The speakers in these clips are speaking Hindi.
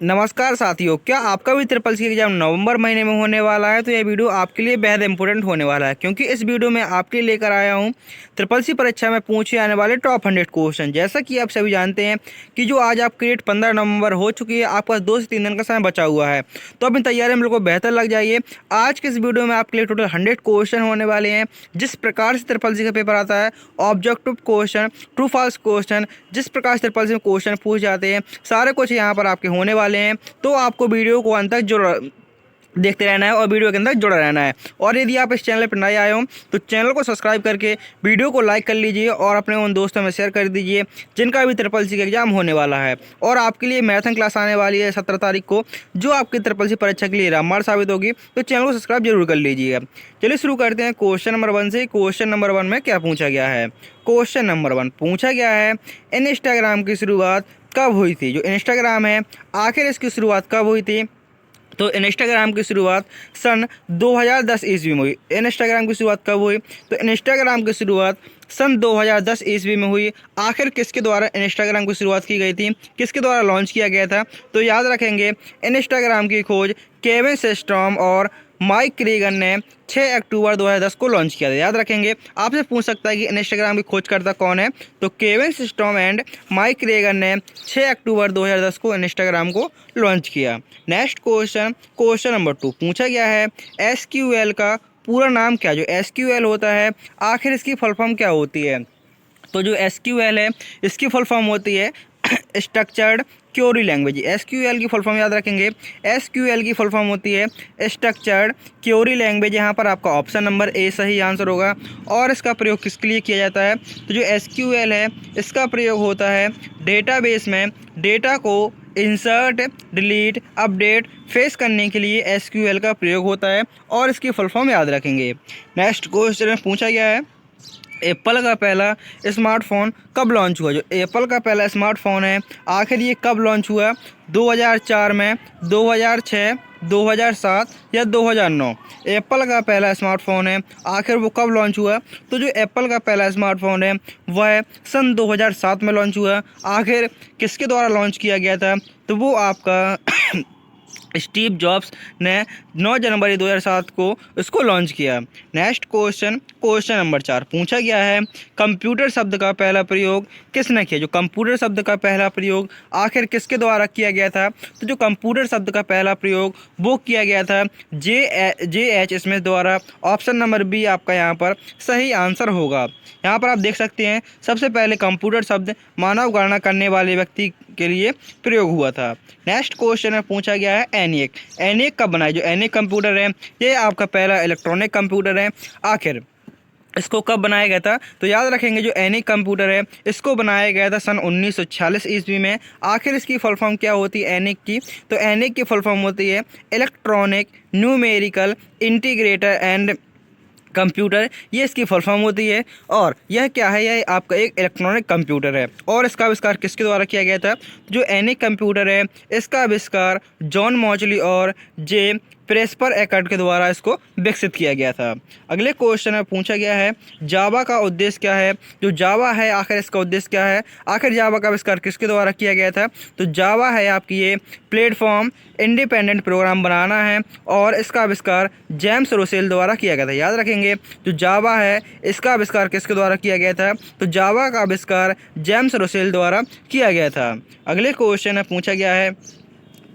नमस्कार साथियों, क्या आपका भी ट्रिपल सी एग्जाम नवंबर महीने में होने वाला है? तो यह वीडियो आपके लिए बेहद इंपॉर्टेंट होने वाला है, क्योंकि इस वीडियो में आपके लिए लेकर आया हूं ट्रिपल सी परीक्षा में पूछे आने वाले टॉप 100 क्वेश्चन। जैसा कि आप सभी जानते हैं कि जो आज आपकी डेट 15 नवंबर हो चुकी है, आपके पास 2 से 3 दिन का समय बचा हुआ है। तो अपनी तैयारी में लोगों को बेहतर लग जाइए। आज के इस वीडियो में आपके लिए टोटल 100 क्वेश्चन होने वाले हैं। जिस प्रकार से ट्रिपल सी का पेपर आता है, objective question, true false question, जिस प्रकार से ट्रिपल सी में क्वेश्चन पूछ जाते हैं, सारे कुछ यहाँ पर आपके होने वाले हैं। तो आपको वीडियो को अंत तक देखते रहना है और वीडियो के अंदर जुड़ा रहना है। और यदि आप इस चैनल पर नए आए हो तो चैनल को सब्सक्राइब करके वीडियो को लाइक कर लीजिए और अपने उन दोस्तों में शेयर कर दीजिए जिनका भी ट्रिपल सी का एग्जाम होने वाला है। और आपके लिए मैराथन क्लास आने वाली है 17 तारीख को, जो आपकी ट्रिपल सी परीक्षा के लिए रामबाण साबित होगी। तो चैनल को सब्सक्राइब जरूर कर लीजिएगा। चलिए शुरू करते हैं क्वेश्चन नंबर 1 से। क्वेश्चन नंबर 1 में क्या पूछा गया है? क्वेश्चन नंबर 1 पूछा गया है, इंस्टाग्राम की शुरुआत कब हुई थी? जो इंस्टाग्राम है, आखिर इसकी शुरुआत कब हुई थी? तो इंस्टाग्राम की शुरुआत सन 2010 ईस्वी में हुई। इंस्टाग्राम की शुरुआत कब हुई? तो इंस्टाग्राम की शुरुआत सन 2010 ईस्वी में हुई। आखिर किसके द्वारा इंस्टाग्राम की शुरुआत की गई थी, किसके द्वारा लॉन्च किया गया था? तो याद रखेंगे, इंस्टाग्राम की खोज केविन सिस्टॉम और माइक क्रीगन ने 6 अक्टूबर 2010 को लॉन्च किया था। याद रखेंगे, आपसे पूछ सकता है कि इंस्टाग्राम की खोजकर्ता कौन है? तो केविन सिस्टॉम एंड माइक क्रीगन ने 6 अक्टूबर 2010 को इंस्टाग्राम को लॉन्च किया। नेक्स्ट क्वेश्चन, क्वेश्चन नंबर 2 पूछा गया है, एसक्यूएल का पूरा नाम क्या? जो एसक्यूएल होता है, आखिर इसकी फुल फॉर्म क्या होती है? तो जो एसक्यूएल है, इसकी फुल फॉर्म होती है स्ट्रक्चर्ड क्वेरी लैंग्वेज। एसक्यूएल की फुल फॉर्म याद रखेंगे, एसक्यूएल की फुल फॉर्म होती है स्ट्रक्चर्ड क्वेरी लैंग्वेज। यहाँ पर आपका ऑप्शन नंबर ए सही आंसर होगा। और इसका प्रयोग किसके लिए किया जाता है? तो जो एसक्यूएल है, इसका प्रयोग होता है डेटाबेस में डेटा को इंसर्ट, डिलीट, अपडेट, फेस करने के लिए एसक्यूएल का प्रयोग होता है। और इसकी फुल फॉर्म याद रखेंगे। नेक्स्ट क्वेश्चन में पूछा गया है, एप्पल का पहला स्मार्टफोन कब लॉन्च हुआ? जो एप्पल का पहला स्मार्टफोन है, आखिर ये कब लॉन्च हुआ? 2004 में, 2006, 2007 या 2009? एप्पल का पहला स्मार्टफोन है, आखिर वो कब लॉन्च हुआ? तो जो एप्पल का पहला स्मार्टफोन है, वह सन 2007 में लॉन्च हुआ। आखिर किसके द्वारा लॉन्च किया गया था? तो वो आपका स्टीव जॉब्स ने 9 जनवरी 2007 को इसको लॉन्च किया। नेक्स्ट क्वेश्चन, क्वेश्चन नंबर 4 पूछा गया है, कंप्यूटर शब्द का पहला प्रयोग किसने किया? जो कंप्यूटर शब्द का पहला प्रयोग आखिर किसके द्वारा किया गया था? तो जो कंप्यूटर शब्द का पहला प्रयोग वो किया गया था जे एच स्मिथ द्वारा। ऑप्शन नंबर बी आपका यहाँ पर सही आंसर होगा। यहाँ पर आप देख सकते हैं, सबसे पहले कंप्यूटर शब्द मानव गणना करने वाले व्यक्ति के लिए प्रयोग हुआ था। नेक्स्ट क्वेश्चन में पूछा गया है, एनिएक। एनिएक कब बनाया? जो एनिएक कंप्यूटर है, ये आपका पहला इलेक्ट्रॉनिक कंप्यूटर है। आखिर इसको कब बनाया गया था? तो याद रखेंगे, जो एनिक कंप्यूटर है, इसको बनाया गया था सन 1946 ईस्वी में। आखिर इसकी फुल फॉर्म क्या होती है एनिक की? तो एनिक की फुल फॉर्म होती है electronic numerical integrator and computer. ये इसकी फुल फॉर्म होती है। और यह क्या है? यह आपका एक इलेक्ट्रॉनिक कंप्यूटर है। और इसका आविष्कार किसके द्वारा किया गया था? जो एनिक कंप्यूटर है, इसका आविष्कार जॉन मॉचली और जे प्रेस्पर एकर्ट के द्वारा इसको विकसित किया गया था। अगले क्वेश्चन में पूछा गया है, जावा का उद्देश्य क्या है? जो जावा है, आखिर इसका उद्देश्य क्या है? आखिर जावा का आविष्कार किसके द्वारा किया गया था? तो जावा है आपकी ये प्लेटफॉर्म इंडिपेंडेंट प्रोग्राम बनाना है। और इसका आविष्कार जेम्स रोसेल द्वारा किया गया था। याद रखेंगे, जो जावा है, इसका आविष्कार किसके द्वारा किया गया था? तो जावा का आविष्कार जेम्स रोसेल द्वारा किया गया था। अगले क्वेश्चन में पूछा गया है,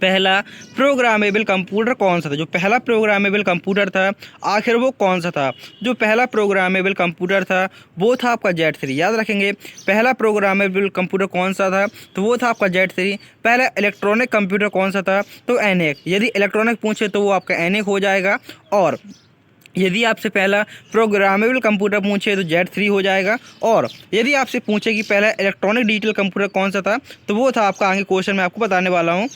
पहला प्रोग्रामेबल कंप्यूटर कौन सा था? जो पहला प्रोग्रामेबल कंप्यूटर था, आखिर वो कौन सा था? जो पहला प्रोग्रामेबल कंप्यूटर था, वो था आपका Z3। याद रखेंगे, पहला प्रोग्रामेबल कंप्यूटर कौन सा था? तो वो था आपका Z3। पहला इलेक्ट्रॉनिक कंप्यूटर कौन सा था? तो एनिक। यदि इलेक्ट्रॉनिक पूछे तो वो आपका एनिक हो जाएगा। और यदि आपसे पहला प्रोग्रामेबल कंप्यूटर पूछे तो Z3 हो जाएगा। और यदि आपसे पूछे कि पहला इलेक्ट्रॉनिक डिजिटल कंप्यूटर कौन सा था, तो वो था आपका, आगे क्वेश्चन में आपको बताने वाला हूँ।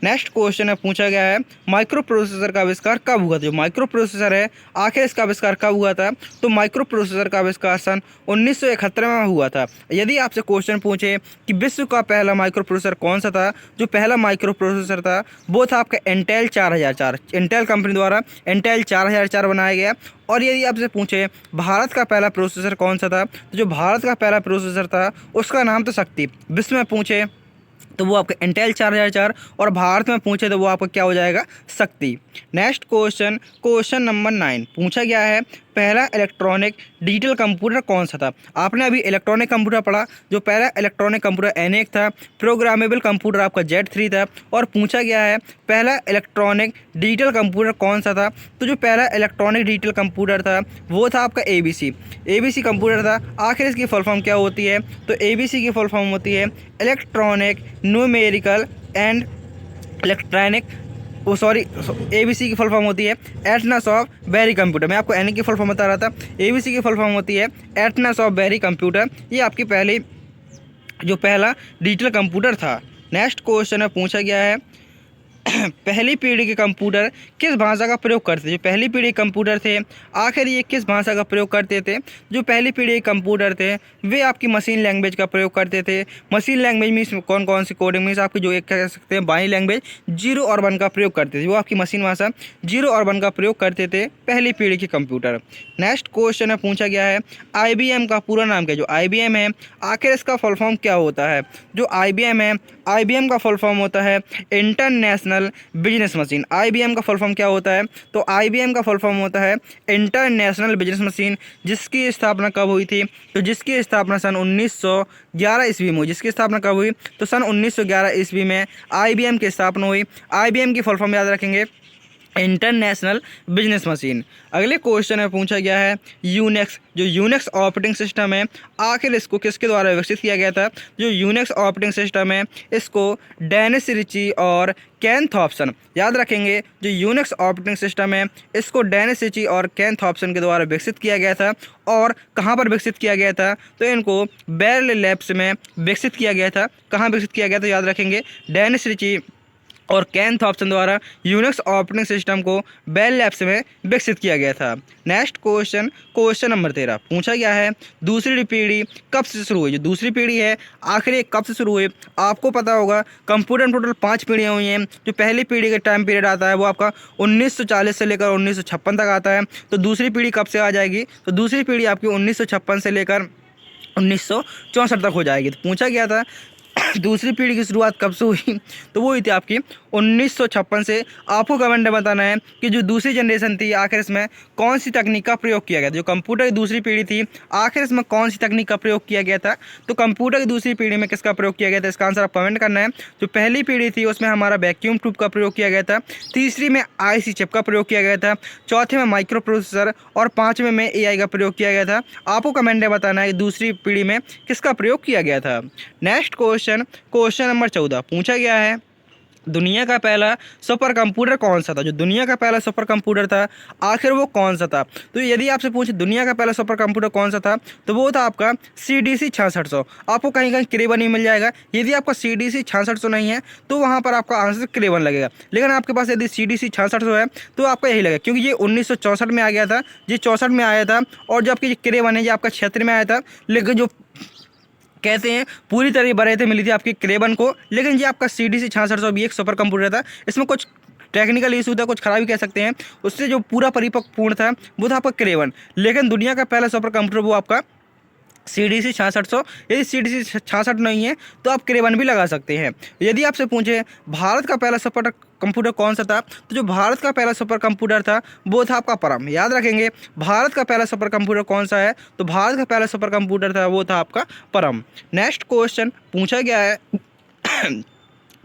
नेक्स्ट क्वेश्चन में पूछा गया है, माइक्रो प्रोसेसर का आविष्कार कब हुआ था? जो माइक्रो प्रोसेसर है, आखिर इसका आविष्कार कब हुआ था? तो माइक्रो प्रोसेसर का आविष्कार सन 1971 में हुआ था। यदि आपसे क्वेश्चन पूछे कि विश्व का पहला माइक्रो प्रोसेसर कौन सा था? जो पहला माइक्रो प्रोसेसर था, वो था आपका इंटेल 4004। इंटेल कंपनी द्वारा इंटेल 4004 बनाया गया। और यदि आपसे पूछे भारत का पहला प्रोसेसर कौन सा था? तो जो भारत का पहला प्रोसेसर था, उसका नाम तो शक्ति। विश्व में पूछे तो वो आपका इंटेल 4004, और भारत में पूछे तो वो आपका क्या हो जाएगा, शक्ति। नेक्स्ट क्वेश्चन, क्वेश्चन नंबर 9 पूछा गया है, पहला इलेक्ट्रॉनिक डिजिटल कंप्यूटर कौन सा था। आपने अभी इलेक्ट्रॉनिक कंप्यूटर पढ़ा, जो पहला इलेक्ट्रॉनिक कंप्यूटर ENIAC था, प्रोग्रामेबल कंप्यूटर आपका Z3 था, और पूछा गया है पहला इलेक्ट्रॉनिक डिजिटल कंप्यूटर कौन सा था। तो जो पहला इलेक्ट्रॉनिक डिजिटल कंप्यूटर था वो था आपका ABC कंप्यूटर था। आखिर इसकी फुल फॉर्म क्या होती है, तो ABC की फुल फॉर्म होती है इलेक्ट्रॉनिक न्यूमेरिकल एंड इलेक्ट्रॉनिक, वो सॉरी, ABC की फुल फॉर्म होती है एटनस ऑफ बेरी कंप्यूटर। मैं आपको ENIAC की फुल फॉर्म बता रहा था, ABC की फुल फॉर्म होती है एटनस ऑफ बेरी कंप्यूटर। ये आपकी पहला डिजिटल कंप्यूटर था। नेक्स्ट क्वेश्चन है, पूछा गया है पहली पीढ़ी के कंप्यूटर किस भाषा का प्रयोग करते थे। जो पहली पीढ़ी के कंप्यूटर थे आखिर ये किस भाषा का प्रयोग करते थे। जो पहली पीढ़ी के कंप्यूटर थे वे आपकी मशीन लैंग्वेज का प्रयोग करते थे। मशीन लैंग्वेज मीन्स कौन कौन सी कोडिंग मीन्स आपकी जो एक कह सकते हैं बाई लैंग्वेज 0 और 1 का प्रयोग करते थे। वो आपकी मशीन भाषा 0 और 1 का प्रयोग करते थे पहली पीढ़ी के कंप्यूटर। नेक्स्ट क्वेश्चन है, पूछा गया है IBM का पूरा नाम क्या है। जो IBM है आखिर इसका फुल फॉर्म क्या होता है। जो IBM है, IBM का फुल फॉर्म होता है इंटरनेशनल बिजनेस मशीन। IBM का फुल फॉर्म क्या होता है, तो IBM का फुल फॉर्म होता है इंटरनेशनल बिजनेस मशीन। जिसकी स्थापना कब हुई थी, तो जिसकी स्थापना सन 1911 ईस्वी में हुई। जिसकी स्थापना कब हुई, तो सन 1911 ईस्वी में IBM की स्थापना हुई। IBM की फुल फॉर्म याद रखेंगे इंटरनेशनल बिजनेस मशीन। अगले क्वेश्चन में पूछा गया है यूनिक्स। जो यूनिक्स ऑपरेटिंग सिस्टम है आखिर इसको किसके द्वारा विकसित किया गया था। जो यूनिक्स ऑपरेटिंग सिस्टम है इसको डेनिस रिची और केन थॉम्पसन, याद रखेंगे जो यूनिक्स ऑपरेटिंग सिस्टम है इसको डेनिस रिची और केन थॉम्पसन के द्वारा विकसित किया गया था। और कहाँ पर विकसित किया गया था, तो इनको बेल लैब्स में विकसित किया गया था। कहाँ विकसित किया गया, तो याद रखेंगे डेनिस रिची और केन थॉम्पसन द्वारा यूनिक्स ऑपरेटिंग सिस्टम को बेल लैब्स में विकसित किया गया था। नेक्स्ट क्वेश्चन, क्वेश्चन नंबर 13 पूछा गया है दूसरी पीढ़ी कब से शुरू हुई। जो दूसरी पीढ़ी है आखिर ये कब से शुरू हुई। आपको पता होगा कंप्यूटर में टोटल 5 पीढ़ियाँ हुई हैं। जो पहली पीढ़ी का टाइम पीरियड आता है वो आपका 1940 से लेकर 1956 तक आता है। तो दूसरी पीढ़ी कब से आ जाएगी, तो दूसरी पीढ़ी आपकी 1956 से लेकर 1964 तक हो जाएगी। तो पूछा गया था दूसरी पीढ़ी की शुरुआत कब से हुई, तो वो हुई थी आपकी 1956 से। आपको कमेंट में बताना है कि जो दूसरी जनरेशन थी आखिर इसमें कौन सी तकनीक का प्रयोग किया गया था। जो कंप्यूटर की दूसरी पीढ़ी थी आखिर इसमें कौन सी तकनीक का प्रयोग किया गया था। तो कंप्यूटर की दूसरी पीढ़ी में किसका प्रयोग किया गया था, इसका आंसर आप कमेंट करना है। जो पहली पीढ़ी थी उसमें हमारा वैक्यूम ट्यूब का प्रयोग किया गया था। तीसरी में IC चिप का प्रयोग किया गया था। चौथे में माइक्रो प्रोसेसर और 5वें में AI का प्रयोग किया गया था। आपको कमेंट में बताना है कि दूसरी पीढ़ी में किसका प्रयोग किया गया था। नेक्स्ट क्वेश्चन, क्वेश्चन नंबर 14 पूछा गया है दुनिया का पहला सुपर कंप्यूटर कौन सा था। जो दुनिया का पहला सुपर कंप्यूटर था आखिर वो कौन सा था। तो यदि आपसे पूछे दुनिया का पहला सुपर कंप्यूटर कौन सा था, तो वो था आपका CDC 6600। आपको कहीं कहीं क्रेवन ही मिल जाएगा। यदि आपका CDC 6600 नहीं है तो वहाँ पर आपका आंसर क्रेवन लगेगा। लेकिन आपके पास यदि CDC 6600 है तो आपका यही लगेगा, क्योंकि ये 1964 में आ गया था। ये 64 में आया था। और जो आपकी क्रेवन है ये आपका 76 में आया था। लेकिन जो कहते हैं पूरी तरह बरहते मिली थी आपकी क्रेवन को। लेकिन ये आपका CDC 6600 भी एक सुपर कंप्यूटर था। इसमें कुछ टेक्निकल इशू था, कुछ खराबी कह सकते हैं। उससे जो पूरा परिपक्व पूर्ण था वो था आपका क्रेवन। लेकिन दुनिया का पहला सुपर कंप्यूटर वो आपका CDC 6600। यदि CDC 66 नहीं है तो आप क्रेवन भी लगा सकते हैं। यदि आपसे पूछे भारत का पहला सुपर कंप्यूटर कौन सा था, तो जो भारत का पहला सुपर कंप्यूटर था वो था आपका परम। याद रखेंगे भारत का पहला सुपर कंप्यूटर कौन सा है, तो भारत का पहला सुपर कंप्यूटर था वो था आपका परम। नेक्स्ट क्वेश्चन पूछा गया है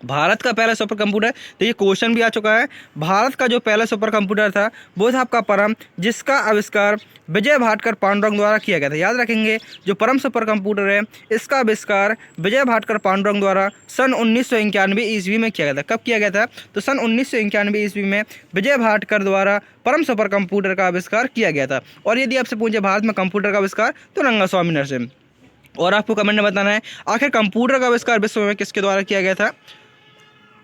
भारत का पहला सुपर कंप्यूटर, तो ये क्वेश्चन भी आ चुका है। भारत का जो पहला सुपर कंप्यूटर था वो था आपका परम, जिसका आविष्कार विजय भाटकर पांडुरंग द्वारा किया गया था। याद रखेंगे जो परम सुपर कंप्यूटर है इसका आविष्कार विजय भाटकर पांडुरंग द्वारा सन 1991 ईस्वी में किया गया था। कब किया गया था, तो सन 1991 ईस्वी में विजय भाटकर द्वारा परम सुपर कंप्यूटर का आविष्कार किया गया था। और यदि आपसे पूछे भारत में कंप्यूटर का आविष्कार, तो रंगास्वामी नरसिम्हा। और आपको कमेंट में बताना है आखिर कंप्यूटर का आविष्कार विश्व में किसके द्वारा किया गया था।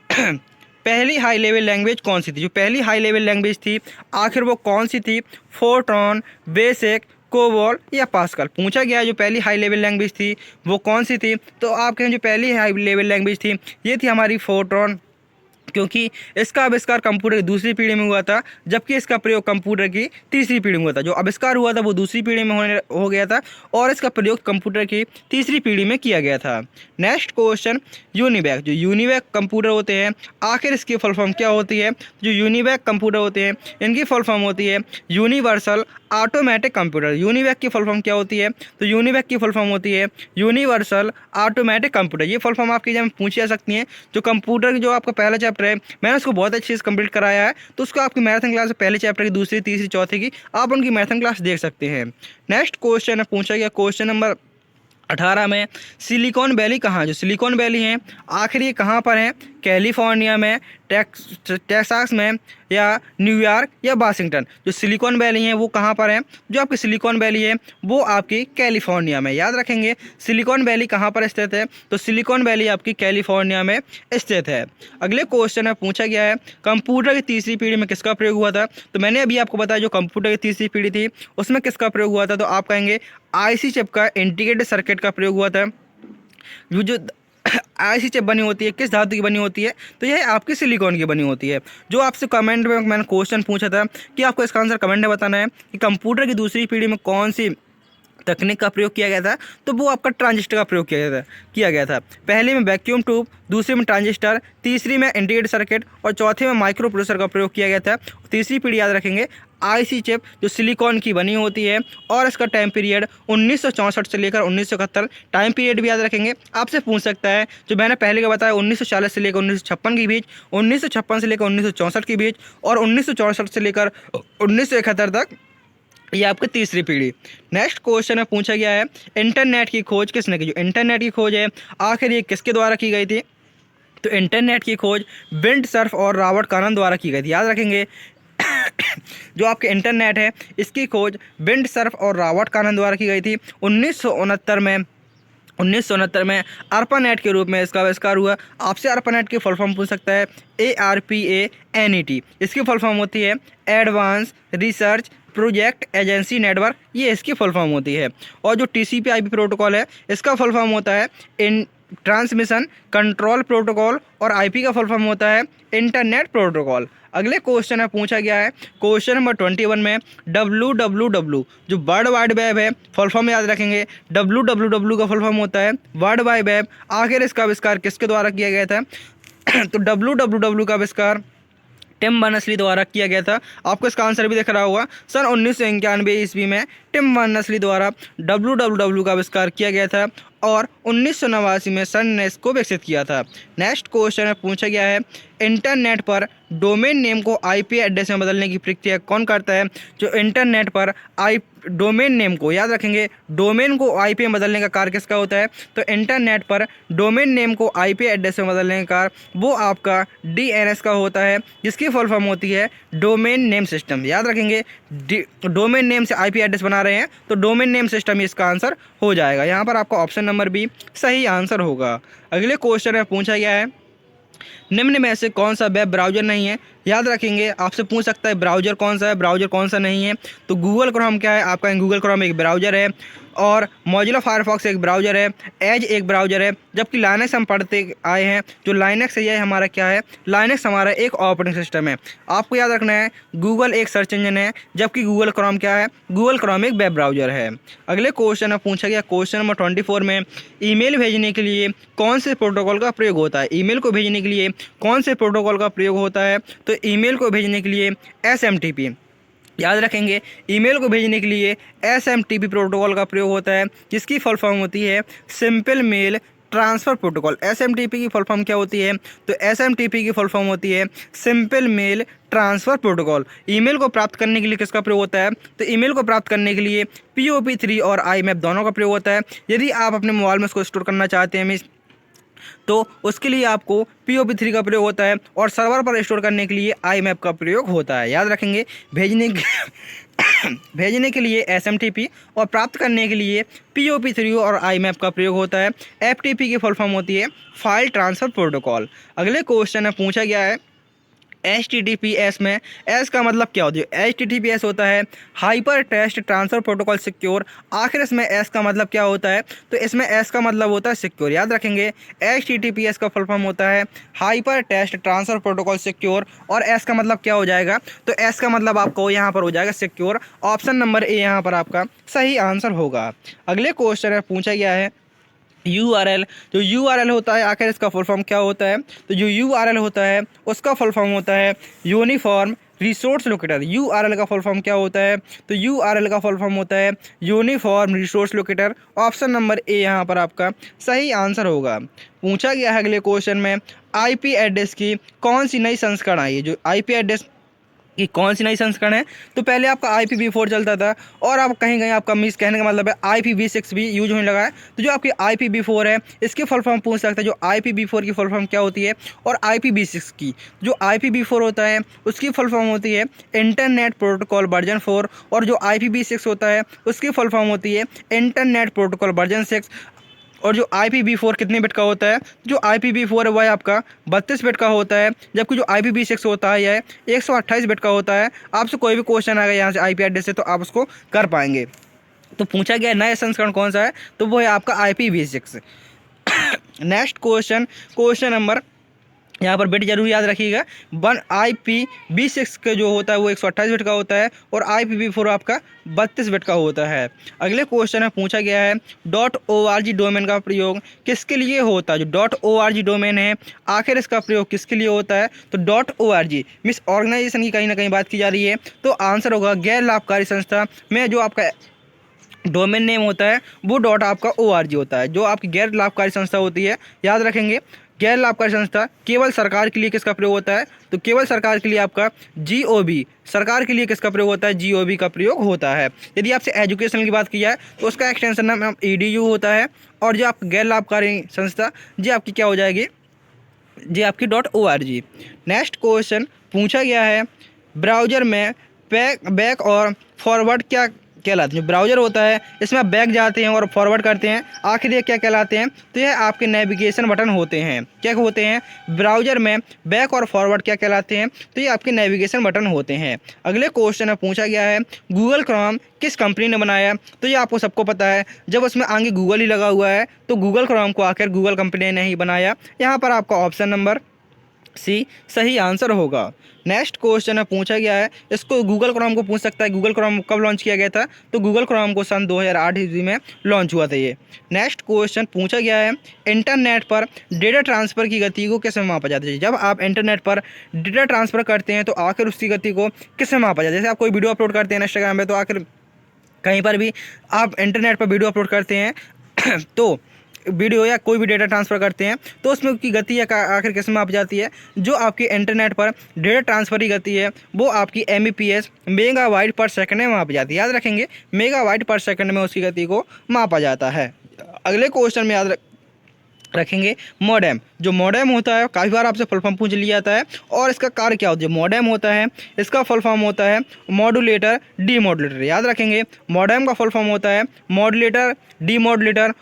पहली हाई लेवल लैंग्वेज कौन सी थी। जो पहली हाई लेवल लैंग्वेज थी आखिर वो कौन सी थी, फोर्ट्रॉन, बेसिक, कोबोल या पास्कल। पूछा गया जो पहली हाई लेवल लैंग्वेज थी वो कौन सी थी, तो आप कहें जो पहली हाई लेवल लैंग्वेज थी ये थी हमारी फोर्ट्रॉन। क्योंकि इसका आविष्कार कंप्यूटर की दूसरी पीढ़ी में हुआ था, जबकि इसका प्रयोग कंप्यूटर की तीसरी पीढ़ी में हुआ था। जो आविष्कार हुआ था वो दूसरी पीढ़ी में हो गया था और इसका प्रयोग कंप्यूटर की तीसरी पीढ़ी में किया गया था। Next question, UNIVAC. जो यूनिवैक कंप्यूटर होते हैं, आखिर इसकी फुल फॉर्म क्या होती है? जो यूनिवैक कंप्यूटर होते हैं इनकी फुल फॉर्म होती है यूनिवर्सल ऑटोमेटिक कंप्यूटर। यूनिवैक की फुल फॉर्म क्या होती है? तो यूनिवैक की फुल फॉर्म होती है यूनिवर्सल ऑटोमेटिक कंप्यूटर। ये फुल फॉर्म आपकी एग्जाम में पूछी जा सकती है। जो कंप्यूटर की जो आपका पहला चैप्टर है मैंने उसको बहुत अच्छे से कंप्लीट कराया है, तो उसको आपकी मैराथन क्लास पहले चैप्टर की, दूसरी, तीसरी, चौथी की आप उनकी मैराथन क्लास देख सकते हैं। नेक्स्ट क्वेश्चन है पूछा गया क्वेश्चन नंबर 18 में, सिलिकॉन वैली कहाँ है? जो सिलिकॉन वैली है आखिर ये कहाँ पर है? कैलिफोर्निया में, टेक्सास में, या न्यूयॉर्क या वाशिंगटन? जो सिलिकॉन वैली है वो कहाँ पर है? जो आपकी सिलिकॉन वैली है वो आपकी कैलिफोर्निया में। याद रखेंगे सिलिकॉन वैली कहाँ पर स्थित है? तो सिलिकॉन वैली आपकी कैलिफोर्निया में स्थित है। अगले क्वेश्चन में पूछा गया है कंप्यूटर की तीसरी पीढ़ी में किसका प्रयोग हुआ था? तो मैंने अभी आपको बताया जो कंप्यूटर की तीसरी पीढ़ी थी उसमें किसका प्रयोग हुआ था? तो आप कहेंगे आईसी चिप का, इंटीग्रेटेड सर्किट का प्रयोग हुआ था। जो आईसी चिप बनी होती है किस धातु की बनी होती है? तो यह आपकी सिलिकॉन की बनी होती है। जो आपसे कमेंट में मैंने क्वेश्चन पूछा था कि आपको इसका आंसर कमेंट में बताना है कि कंप्यूटर की दूसरी पीढ़ी में कौन सी तकनीक का प्रयोग किया गया था, तो वो आपका ट्रांजिस्टर का प्रयोग किया गया था। पहले में वैक्यूम ट्यूब, दूसरे में ट्रांजिस्टर, तीसरी में इंटीग्रेटेड सर्किट और चौथे में माइक्रो प्रोसेसर का प्रयोग किया गया था। तीसरी पीढ़ी याद रखेंगे आईसी चिप जो सिलिकॉन की बनी होती है और इसका टाइम पीरियड 1964 से लेकर 1971। टाइम पीरियड भी याद रखेंगे, आपसे पूछ सकता है जो मैंने पहले का बताया 1940 से लेकर 1956 के बीच, 1956 से लेकर 1964 के बीच और 1964 से लेकर 1971 तक, ये आपकी तीसरी पीढ़ी। नेक्स्ट क्वेश्चन में पूछा गया है इंटरनेट की खोज किसने की? जो इंटरनेट की खोज है आखिर ये किसके द्वारा की गई थी? तो इंटरनेट की खोज विंड सर्फ और रॉबर्ट कानन द्वारा की गई थी। याद रखेंगे जो आपके इंटरनेट है इसकी खोज विंड सर्फ और रॉबर्ट कानन द्वारा की गई थी 1969 में ARPANET के रूप में इसका आविष्कार हुआ। आपसे ARPANET की फुल फॉर्म पूछ सकता है ARPANET। इसकी फुल फॉर्म होती है advance research project agency network, ये इसकी फुल फॉर्म होती है। और जो TCP/IP प्रोटोकॉल है इसका फुल फॉर्म होता है इन ट्रांसमिशन कंट्रोल प्रोटोकॉल और IP का फुल फॉर्म होता है इंटरनेट प्रोटोकॉल। अगले क्वेश्चन में पूछा गया है क्वेश्चन नंबर 21 में www जो वर्ल्ड वाइड वेब है फुल फॉर्म याद रखेंगे। www का फुल फॉर्म होता है वर्ल्ड वाइड वेब। आखिर इसका आविष्कार किसके द्वारा किया गया था? तो www का आविष्कार टिम बर्नर्स-ली द्वारा किया गया था। आपको इसका आंसर भी दिख रहा होगा। सन 1991 ईस्वी में टिम बर्नर्स-ली द्वारा www का आविष्कार किया गया था और 1989 में सन ने इसको विकसित किया था। नेक्स्ट क्वेश्चन में पूछा गया है इंटरनेट पर डोमेन नेम को IP एड्रेस में बदलने की प्रक्रिया कौन करता है? जो इंटरनेट पर डोमेन नेम को याद रखेंगे डोमेन को IP में बदलने का कार्य किसका होता है? तो इंटरनेट पर डोमेन नेम को IP एड्रेस में बदलने का कार्य वो आपका DNS का होता है, जिसकी फुल फॉर्म होती है डोमेन नेम सिस्टम। याद रखेंगे डोमेन नेम से IP एड्रेस बना रहे हैं तो डोमेन नेम सिस्टम ही इसका आंसर हो जाएगा। यहाँ पर आपका ऑप्शन नंबर बी सही आंसर होगा। अगले क्वेश्चन में पूछा गया है निम्न में से कौन सा वेब ब्राउज़र नहीं है? याद रखेंगे आपसे पूछ सकता है ब्राउज़र कौन सा है, ब्राउज़र कौन सा नहीं है। तो गूगल क्रोम क्या है? आपका गूगल क्रोम एक ब्राउज़र है और मोजिला फायरफॉक्स एक ब्राउज़र है, एज एक ब्राउज़र है। जबकि लाइनक्स हम पढ़ते आए हैं, जो लाइनक्स है ये हमारा क्या है? लाइनक्स हमारा एक ऑपरेटिंग सिस्टम है। आपको याद रखना है गूगल एक सर्च इंजन है, जबकि गूगल क्रोम क्या है? गूगल क्रोम एक वेब ब्राउज़र है। अगले क्वेश्चन में पूछा गया क्वेश्चन नंबर 24 में ईमेल भेजने के लिए कौन से प्रोटोकॉल का प्रयोग होता है? ईमेल को भेजने के लिए कौन से प्रोटोकॉल का प्रयोग होता है? तो ईमेल को भेजने के लिए SMTP। याद रखेंगे ईमेल को भेजने के लिए SMTP प्रोटोकॉल का प्रयोग होता है, जिसकी फुल फॉर्म होती है simple mail transfer protocol. SMTP की फुल फॉर्म क्या होती है? तो SMTP की फुल फॉर्म होती है simple mail transfer protocol. Email को प्राप्त करने के लिए किसका प्रयोग होता है? तो ईमेल को प्राप्त करने के लिए POP3 और IMAP दोनों का प्रयोग होता है। यदि आप अपने मोबाइल में उसको स्टोर करना चाहते हैं तो उसके लिए आपको POP3 का प्रयोग होता है और सर्वर पर स्टोर करने के लिए IMAP का प्रयोग होता है। याद रखेंगे भेजने के लिए SMTP और प्राप्त करने के लिए POP3 और IMAP का प्रयोग होता है। FTP की फुल फॉर्म होती है फाइल ट्रांसफ़र प्रोटोकॉल। अगले क्वेश्चन में पूछा गया है HTTPS में एस का मतलब क्या होता है? HTTPS होता है hyper text transfer protocol secure. आखिर इसमें एस का मतलब क्या होता है? तो इसमें एस का मतलब होता है सिक्योर। याद रखेंगे, HTTPS का फुल फॉर्म होता है hyper text transfer protocol secure. और एस का मतलब क्या हो जाएगा? तो एस का मतलब आपको यहाँ पर हो जाएगा सिक्योर। ऑप्शन नंबर ए यहाँ पर आपका सही आंसर होगा। अगले क्वेश्चन में पूछा गया है URL। जो URL होता है आखिर इसका फुल फॉर्म क्या होता है? तो जो URL होता है उसका फुल फॉर्म होता है यूनिफॉर्म रिसोर्स लोकेटर। URL का फुल फॉर्म क्या होता है? तो URL का फुल फॉर्म होता है uniform resource locator. Option number A यहाँ पर आपका सही आंसर होगा। पूछा गया है अगले क्वेश्चन में IP एड्रेस की कौन सी नई संस्करण आई है? जो IP एड्रेस कि कौन सी नई संस्करण है? तो पहले आपका IPv4 चलता था और अब कहीं कहीं आपका मिस कहने का मतलब है IPv6 भी यूज होने लगा है। तो जो आपकी IPv4 है इसकी फुल फॉर्म पूछ सकता है, जो IPv4 की फुल फॉर्म क्या होती है? और IPv6 की जो IPv4 होता है उसकी फुल फॉर्म होती है इंटरनेट प्रोटोकॉल वर्जन 4। और जो IPv6 होता है उसकी फुल फॉर्म होती है इंटरनेट प्रोटोकॉल वर्जन 6। और जो IPv4 कितने बिट का होता है? जो IPv4 है वह आपका 32 बिट का होता है, जबकि जो IPv6 होता है यह 128 बिट का होता है। आपसे कोई भी क्वेश्चन आएगा यहाँ से IP एड्रेस से तो आप उसको कर पाएंगे। तो पूछा गया नया संस्करण कौन सा है? तो वो है आपका IPv6। नेक्स्ट क्वेश्चन नंबर यहाँ पर बिट जरूर याद रखिएगा। IPv6 का जो होता है वो 128 बिट का होता है और IPv4 आपका 32 बिट का होता है। अगले क्वेश्चन में पूछा गया है .org डोमेन का प्रयोग किसके लिए होता है? जो .org डोमेन है आखिर इसका प्रयोग किसके लिए होता है? तो .org मिस ऑर्गेनाइजेशन की कहीं ना कहीं बात की जा रही है, तो आंसर होगा गैर लाभकारी संस्था में जो आपका डोमेन नेम होता है वो आपका .org होता है। जो आपकी गैर लाभकारी संस्था होती है, याद रखेंगे, गैर लाभकारी संस्था केवल सरकार के लिए किसका प्रयोग होता है? तो केवल सरकार के लिए आपका GOB। सरकार के लिए किसका प्रयोग होता है? GOB का प्रयोग होता है। यदि आपसे एजुकेशन की बात की जाए तो उसका एक्सटेंशन नाम EDU होता है। और जो आपकी गैर लाभकारी संस्था जी आपकी क्या हो जाएगी? जी आपकी .org। नेक्स्ट क्वेश्चन पूछा गया है ब्राउज़र में बैक और फॉरवर्ड क्या कहलाते हैं? जो ब्राउज़र होता है इसमें आप बैक जाते हैं और फॉरवर्ड करते हैं, आखिर ये क्या कहलाते हैं? तो यह आपके नेविगेशन बटन होते हैं। क्या होते हैं? ब्राउज़र में बैक और फॉरवर्ड क्या कहलाते हैं? तो ये आपके नेविगेशन बटन होते हैं। अगले क्वेश्चन में पूछा गया है गूगल क्रोम किस कंपनी ने बनाया? तो ये आपको सबको पता है, जब उसमें आगे गूगल ही लगा हुआ है तो गूगल क्रोम को आखिर गूगल कंपनी ने ही बनाया। यहाँ पर आपका ऑप्शन नंबर सी सही आंसर होगा। नेक्स्ट क्वेश्चन में पूछा गया है, इसको गूगल क्रोम को पूछ सकता है गूगल क्रोम कब लॉन्च किया गया था? तो गूगल क्रोम को सन 2008 ईस्वी में लॉन्च हुआ था ये। नेक्स्ट क्वेश्चन पूछा गया है इंटरनेट पर डेटा ट्रांसफ़र की गति को कैसे मापा जाता है? जब आप इंटरनेट पर डेटा ट्रांसफ़र करते हैं तो आखिर उसकी गति को कैसे मापा जाता है? जैसे आप कोई वीडियो अपलोड करते हैं इंस्टाग्राम पर, तो आखिर कहीं पर भी आप इंटरनेट पर वीडियो अपलोड करते हैं तो वीडियो या कोई भी डेटा ट्रांसफ़र करते हैं तो उसमें की गति या आखिर किस में माप जाती है? जो आपकी इंटरनेट पर डेटा ट्रांसफ़र की गति है वो आपकी MBPS मेगाबाइट पर सेकंड में मापी जाती है। याद रखेंगे, मेगाबाइट पर सेकंड में उसकी गति को मापा जाता है। अगले क्वेश्चन में याद रखेंगे मॉडेम। जो मॉडेम होता है काफ़ी बार आपसे फुल फॉर्म पूछ लिया जाता है और इसका कार्य क्या होता है? मॉडेम होता है इसका फुल फॉर्म होता है मॉड्यूलेटर डीमॉड्यूलेटर। याद रखेंगे, मॉडेम का फुल फॉर्म होता है मॉड्यूलेटर डीमॉड्यूलेटर।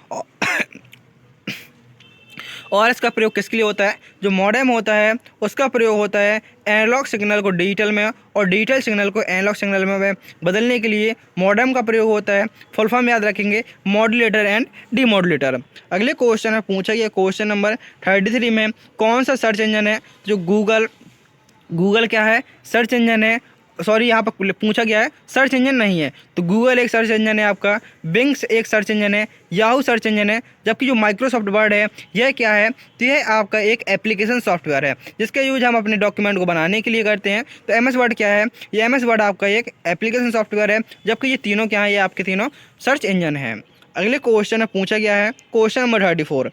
और इसका प्रयोग किसके लिए होता है? जो मॉडेम होता है उसका प्रयोग होता है एनालॉग सिग्नल को डिजिटल में और डिजिटल सिग्नल को एनालॉग सिग्नल में बदलने के लिए मॉडेम का प्रयोग होता है। फुल फॉर्म याद रखेंगे मॉड्यूलेटर एंड डीमॉड्यूलेटर। अगले क्वेश्चन में पूछा गया क्वेश्चन नंबर 33 में कौन सा सर्च इंजन है? जो गूगल क्या है? सर्च इंजन है। सॉरी, यहाँ पर पूछा गया है सर्च इंजन नहीं है। तो गूगल एक सर्च इंजन है आपका, बिंग्स एक सर्च इंजन है, याहू सर्च इंजन है। जबकि जो माइक्रोसॉफ्ट वर्ड है यह क्या है? तो यह आपका एक एप्लीकेशन सॉफ्टवेयर है जिसका यूज हम अपने डॉक्यूमेंट को बनाने के लिए करते हैं। तो MS वर्ड क्या है? ये MS वर्ड आपका एक एप्लीकेशन सॉफ्टवेयर है, जबकि ये तीनों क्या है? ये आपके तीनों सर्च इंजन हैं। अगले क्वेश्चन में पूछा गया है क्वेश्चन नंबर 34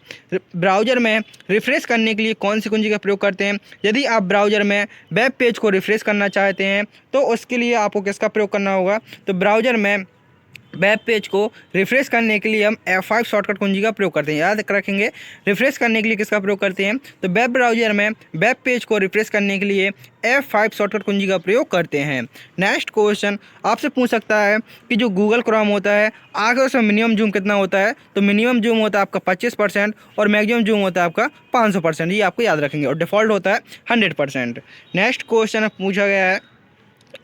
ब्राउज़र में रिफ्रेश करने के लिए कौन सी कुंजी का प्रयोग करते हैं? यदि आप ब्राउज़र में वेब पेज को रिफ्रेश करना चाहते हैं तो उसके लिए आपको किसका प्रयोग करना होगा? तो ब्राउज़र में वेब पेज को रिफ्रेश करने के लिए हम F5 शॉर्टकट कुंजी का प्रयोग करते हैं। याद रखेंगे, रिफ्रेश करने के लिए किसका प्रयोग करते हैं, तो वेब ब्राउज़र में वेब पेज को रिफ्रेश करने के लिए F5 शॉर्टकट कुंजी का प्रयोग करते हैं। नेक्स्ट क्वेश्चन आपसे पूछ सकता है कि जो गूगल क्रोम होता है आगे उसमें मिनिमम जूम कितना होता है, तो मिनिमम जूम होता है आपका 25% और मैक्सिमम जूम होता है आपका 500%। ये आपको याद रखेंगे और डिफ़ॉल्ट होता है 100%। नेक्स्ट क्वेश्चन पूछा गया है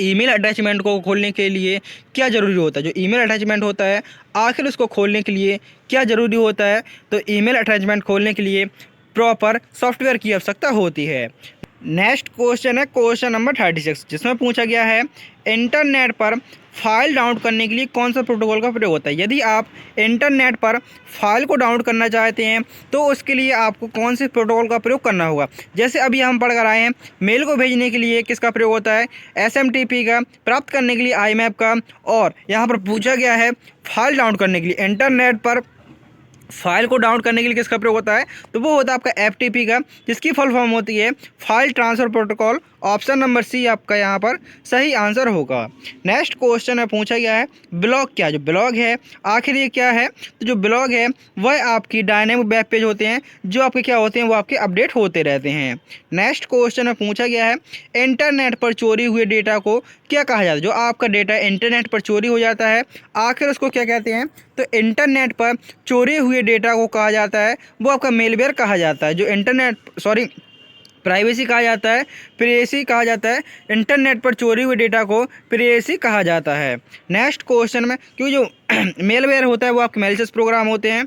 ईमेल अटैचमेंट को खोलने के लिए क्या ज़रूरी होता है। जो ईमेल अटैचमेंट होता है आखिर उसको खोलने के लिए क्या ज़रूरी होता है, तो ईमेल अटैचमेंट खोलने के लिए प्रॉपर सॉफ्टवेयर की आवश्यकता होती है। नेक्स्ट क्वेश्चन है क्वेश्चन नंबर 36, जिसमें पूछा गया है इंटरनेट पर फाइल डाउनलोड करने के लिए कौन सा प्रोटोकॉल का प्रयोग होता है। यदि आप इंटरनेट पर फाइल को डाउनलोड करना चाहते हैं तो उसके लिए आपको कौन से प्रोटोकॉल का प्रयोग करना होगा। जैसे अभी हम पढ़ कर आए हैं, मेल को भेजने के लिए किसका प्रयोग होता है, SMTP का, प्राप्त करने के लिए IMAP का, और यहाँ पर पूछा गया है फाइल डाउनलोड करने के लिए इंटरनेट पर फाइल को डाउनलोड करने के लिए किसका प्रयोग होता है, तो वो होता है आपका FTP का, जिसकी फुल फॉर्म होती है file transfer protocol. Option number C आपका यहाँ पर सही आंसर होगा। नेक्स्ट क्वेश्चन है पूछा गया है ब्लॉग क्या। जो ब्लॉग है आखिर ये क्या है, तो जो ब्लॉग है वह आपकी डायनेमिक वेब पेज होते हैं जो आपके क्या होते हैं, वो आपके अपडेट होते रहते हैं। नेक्स्ट क्वेश्चन है पूछा गया है इंटरनेट पर चोरी हुए डेटा को क्या कहा जाता है। जो आपका डेटा इंटरनेट पर चोरी हो जाता है आखिर उसको क्या कहते हैं, तो इंटरनेट पर चोरी हुए डेटा को कहा जाता है वो आपका मेलवेयर कहा जाता है। जो प्राइवेसी कहा जाता है, प्रेसी कहा जाता है। इंटरनेट पर चोरी हुए डेटा को प्रेसी कहा जाता है। नेक्स्ट क्वेश्चन में क्योंकि जो मेलवेयर होता है वो आपके मैलिशियस प्रोग्राम होते हैं।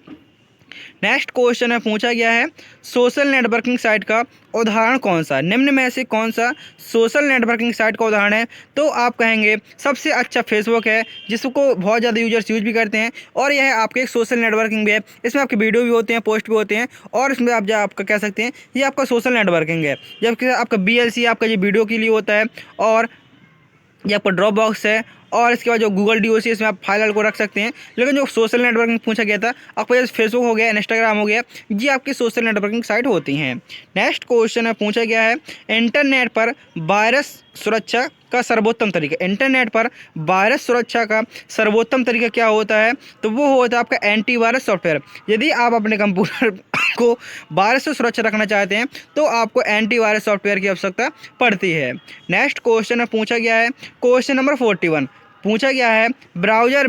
नेक्स्ट क्वेश्चन है पूछा गया है सोशल नेटवर्किंग साइट का उदाहरण कौन सा। निम्न में से कौन सा सोशल नेटवर्किंग साइट का उदाहरण है, तो आप कहेंगे सबसे अच्छा फेसबुक है, जिसको बहुत ज़्यादा यूजर्स यूज भी करते हैं और यह आपके एक सोशल नेटवर्किंग भी है। इसमें आपके वीडियो भी होते हैं, पोस्ट भी होते हैं और इसमें आप आपका कह सकते हैं ये आपका सोशल नेटवर्किंग है। जबकि आपका BLC आपका जो वीडियो के लिए होता है, और ये आपका ड्रॉप बॉक्स है, और इसके बाद जो गूगल DOC इसमें आप फाइल को रख सकते हैं। लेकिन जो सोशल नेटवर्किंग पूछा गया था आपको, जैसे फेसबुक हो गया, इंस्टाग्राम हो गया, ये आपकी सोशल नेटवर्किंग साइट होती हैं। नेक्स्ट क्वेश्चन है पूछा गया है इंटरनेट पर वायरस सुरक्षा का सर्वोत्तम तरीका। इंटरनेट पर वायरस सुरक्षा का सर्वोत्तम तरीका क्या होता है, तो वो होता है आपका एंटीवायरस सॉफ्टवेयर। यदि आप अपने कंप्यूटर को वायरस से सुरक्षित रखना चाहते हैं तो आपको एंटीवायरस सॉफ्टवेयर की आवश्यकता पड़ती है। नेक्स्ट क्वेश्चन है पूछा गया है क्वेश्चन नंबर 41, पूछा गया है ब्राउज़र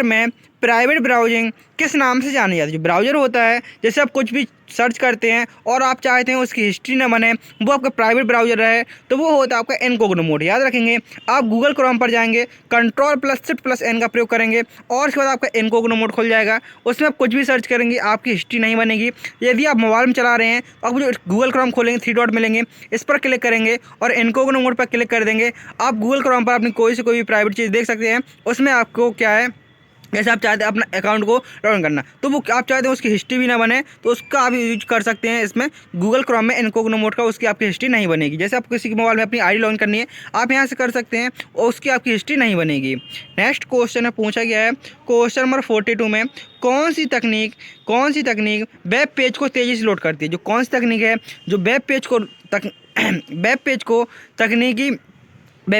में प्राइवेट ब्राउजिंग किस नाम से जानी जाती है। जो ब्राउज़र होता है, जैसे आप कुछ भी सर्च करते हैं और आप चाहते हैं उसकी हिस्ट्री न बने, वो आपका प्राइवेट ब्राउज़र रहे, तो वो होता है आपका इनकॉग्निटो मोड। याद रखेंगे, आप गूगल क्रोम पर जाएंगे, Ctrl+Shift+N का प्रयोग करेंगे और उसके बाद आपका इनकॉग्निटो मोड खुल जाएगा। उसमें आप कुछ भी सर्च करेंगे, आपकी हिस्ट्री नहीं बनेगी। यदि आप मोबाइल में चला रहे हैं तो आपको जो गूगल क्रोम खोलेंगे, 3 डॉट मिलेंगे, इस पर क्लिक करेंगे और इनकॉग्निटो मोड पर क्लिक कर देंगे। आप गूगल क्रोम पर अपनी कोई भी प्राइवेट चीज़ देख सकते हैं। उसमें आपको क्या है, जैसे आप चाहते हैं अपना अकाउंट को लॉगिन करना, तो वो आप चाहते हैं उसकी हिस्ट्री भी ना बने, तो उसका आप यूज कर सकते हैं। इसमें गूगल क्रोम में इनकॉग्निटो मोड का उसकी आपकी हिस्ट्री नहीं बनेगी। जैसे आपको किसी के मोबाइल में अपनी ID लॉगिन करनी है, आप यहाँ से कर सकते हैं और उसकी आपकी हिस्ट्री नहीं बनेगी। नेक्स्ट क्वेश्चन है पूछा गया है क्वेश्चन नंबर 42 में कौन सी तकनीक वेब पेज को तेज़ी से लोड करती है। जो कौन सी तकनीक है जो वेब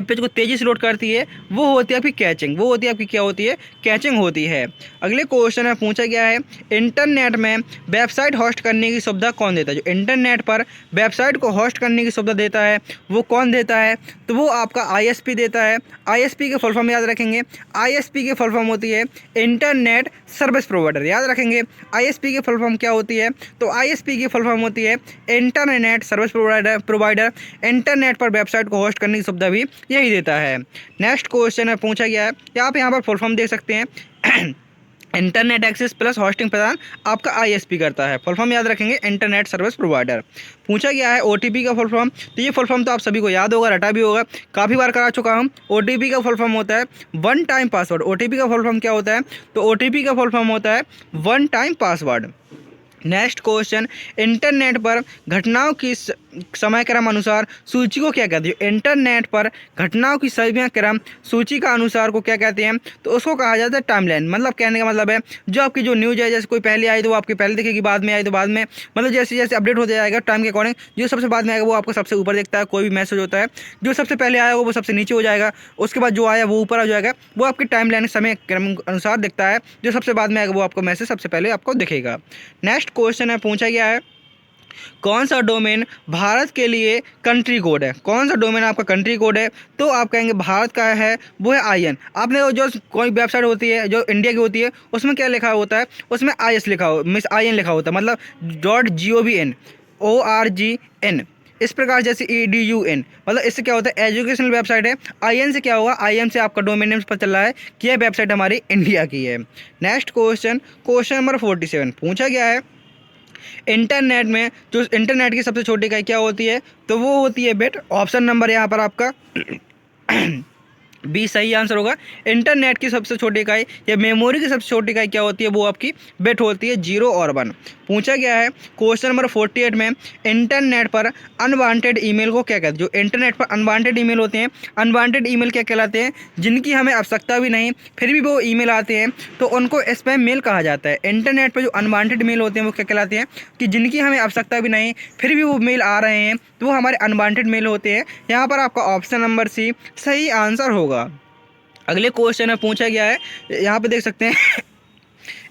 पेज को तेज़ी से लोड करती है, वो होती है आपकी कैचिंग। वो होती है आपकी क्या होती है, कैचिंग होती है। अगले क्वेश्चन में पूछा गया है इंटरनेट में वेबसाइट होस्ट करने की सुविधा कौन देता है। जो इंटरनेट पर वेबसाइट को होस्ट करने की सुविधा देता है वो कौन देता है, तो वो आपका ISP देता है। ISP के फुल फॉर्म याद रखेंगे, ISP के फुल फॉर्म होती है इंटरनेट सर्विस प्रोवाइडर। याद रखेंगे ISP की फुल फॉर्म क्या होती है, तो ISP की फुल फॉर्म होती है इंटरनेट सर्विस प्रोवाइडर। इंटरनेट पर वेबसाइट को होस्ट करने की सुविधा भी यही देता है। नेक्स्ट क्वेश्चन है पूछा गया है, आप यहाँ पर फुल फॉर्म देख सकते हैं इंटरनेट एक्सेस प्लस होस्टिंग प्रदान आपका ISP करता है। फुल फॉर्म याद रखेंगे इंटरनेट सर्विस प्रोवाइडर। पूछा गया है OTP का फुल फॉर्म, तो ये फुल फॉर्म तो आप सभी को याद होगा, रटा भी होगा, काफ़ी बार करा चुका हूँ। OTP का फुल फॉर्म होता है वन टाइम पासवर्ड। OTP का फुल फॉर्म क्या होता है, तो OTP का फुल फॉर्म होता है one time password. Next question internet पर समय क्रम अनुसार सूची को क्या कहते हैं? इंटरनेट पर घटनाओं की समय क्रम सूची का अनुसार को क्या कहते हैं? तो उसको कहा जाता है टाइमलाइन। मतलब कहने का मतलब है जो आपकी जो न्यूज़ है, जैसे कोई पहले आई तो वो आपकी पहले दिखेगी, बाद में आई तो बाद में, मतलब जैसे जैसे अपडेट होते जाएगा टाइम के अकॉर्डिंग, जो सबसे बाद में आएगा वो आपको सबसे ऊपर दिखता है। कोई भी मैसेज होता है जो सबसे पहले आएगा वो सबसे नीचे हो जाएगा, उसके बाद जो आया वो ऊपर आ जाएगा। वो आपकी टाइमलाइन समय क्रम अनुसार दिखता है। जो सबसे बाद में आएगा वो आपको मैसेज सबसे पहले आपको दिखेगा। नेक्स्ट क्वेश्चन है, पूछा गया है कौन सा डोमेन भारत के लिए कंट्री कोड है? कौन सा डोमेन आपका कंट्री कोड है? तो आप कहेंगे भारत का है वो है IN। आपने जो कोई वेबसाइट होती है जो इंडिया की होती है उसमें क्या लिखा होता है? उसमें IS लिखा हो, मिस IN लिखा होता है, मतलब .govn ORGN इस प्रकार, जैसे EDUN, मतलब इससे क्या होता है एजुकेशनल वेबसाइट है। IN से क्या होगा? IN से आपका डोमेन नेम पता चल रहा है कि यह वेबसाइट हमारी इंडिया की है। नेक्स्ट क्वेश्चन, क्वेश्चन नंबर 47 पूछा गया है इंटरनेट में जो इंटरनेट की सबसे छोटी इकाई क्या होती है? तो वो होती है बिट। ऑप्शन नंबर यहाँ पर आपका बी सही आंसर होगा। इंटरनेट की सबसे छोटी इकाई या मेमोरी की सबसे छोटी इकाई क्या होती है? वो आपकी बिट होती है, 0 और 1। पूछा गया है क्वेश्चन नंबर 48 में इंटरनेट पर अनवांटेड ईमेल को क्या कहते हैं? जो इंटरनेट पर अनवांटेड ईमेल होते हैं, अनवांटेड ईमेल क्या कहलाते हैं? जिनकी हमें आवश्यकता भी नहीं फिर भी वो ईमेल आते हैं तो उनको स्पैम मेल कहा जाता है। इंटरनेट पर जो अनवांटेड मेल होते हैं वो क्या कहलाते हैं? कि जिनकी हमें आवश्यकता भी नहीं फिर भी वो मेल आ रहे हैं तो वो हमारे अनवांटेड मेल होते हैं। यहाँ पर आपका ऑप्शन नंबर सी सही आंसर होगा। अगले क्वेश्चन में पूछा गया है, यहाँ पे देख सकते हैं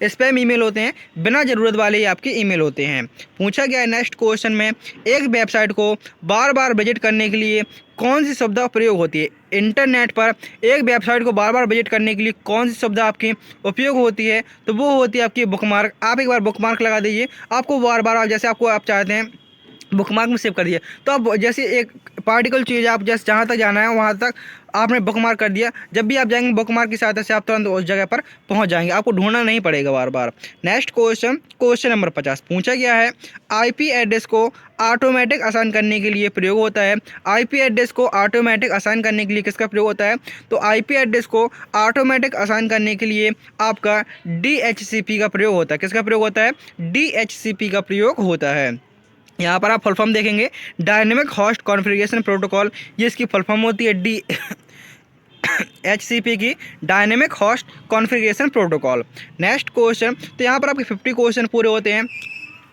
स्पैम ईमेल होते हैं, बिना ज़रूरत वाले ही आपके ईमेल होते हैं। पूछा गया है नेक्स्ट क्वेश्चन में एक वेबसाइट को बार बार विजिट करने के लिए कौन सी शब्द प्रयोग होती है? इंटरनेट पर एक वेबसाइट को बार बार विजिट करने के लिए कौन सी शब्द आपकी उपयोग होती है? तो वो होती है आपकी बुकमार्क। आप एक बार बुकमार्क लगा दीजिए, आपको बार बार जैसे आपको आप चाहते हैं बुकमार्क में सेव कर दिया तो आप जैसे एक पार्टिकल चीज़ आप जैसे जहाँ तक जाना है वहाँ तक आपने बुकमार्क कर दिया, जब भी आप जाएंगे बुकमार्क की सहायता से आप तुरंत उस जगह पर पहुँच जाएंगे, आपको ढूंढना नहीं पड़ेगा बार बार। नेक्स्ट क्वेश्चन, क्वेश्चन नंबर 50 पूछा गया है IP एड्रेस को ऑटोमेटिक असाइन करने के लिए प्रयोग होता है। IP एड्रेस को ऑटोमेटिक असाइन करने के लिए किसका प्रयोग होता है? तो IP एड्रेस को ऑटोमेटिक असाइन करने के लिए आपका DHCP का प्रयोग होता है। किसका प्रयोग होता है? DHCP का प्रयोग होता है। यहाँ पर आप फुल फॉर्म देखेंगे डायनेमिक होस्ट कॉन्फ़िगरेशन प्रोटोकॉल, ये इसकी फुल फॉर्म होती है DHCP की dynamic host configuration protocol. Next question, तो यहाँ पर आपके 50 क्वेश्चन पूरे होते हैं।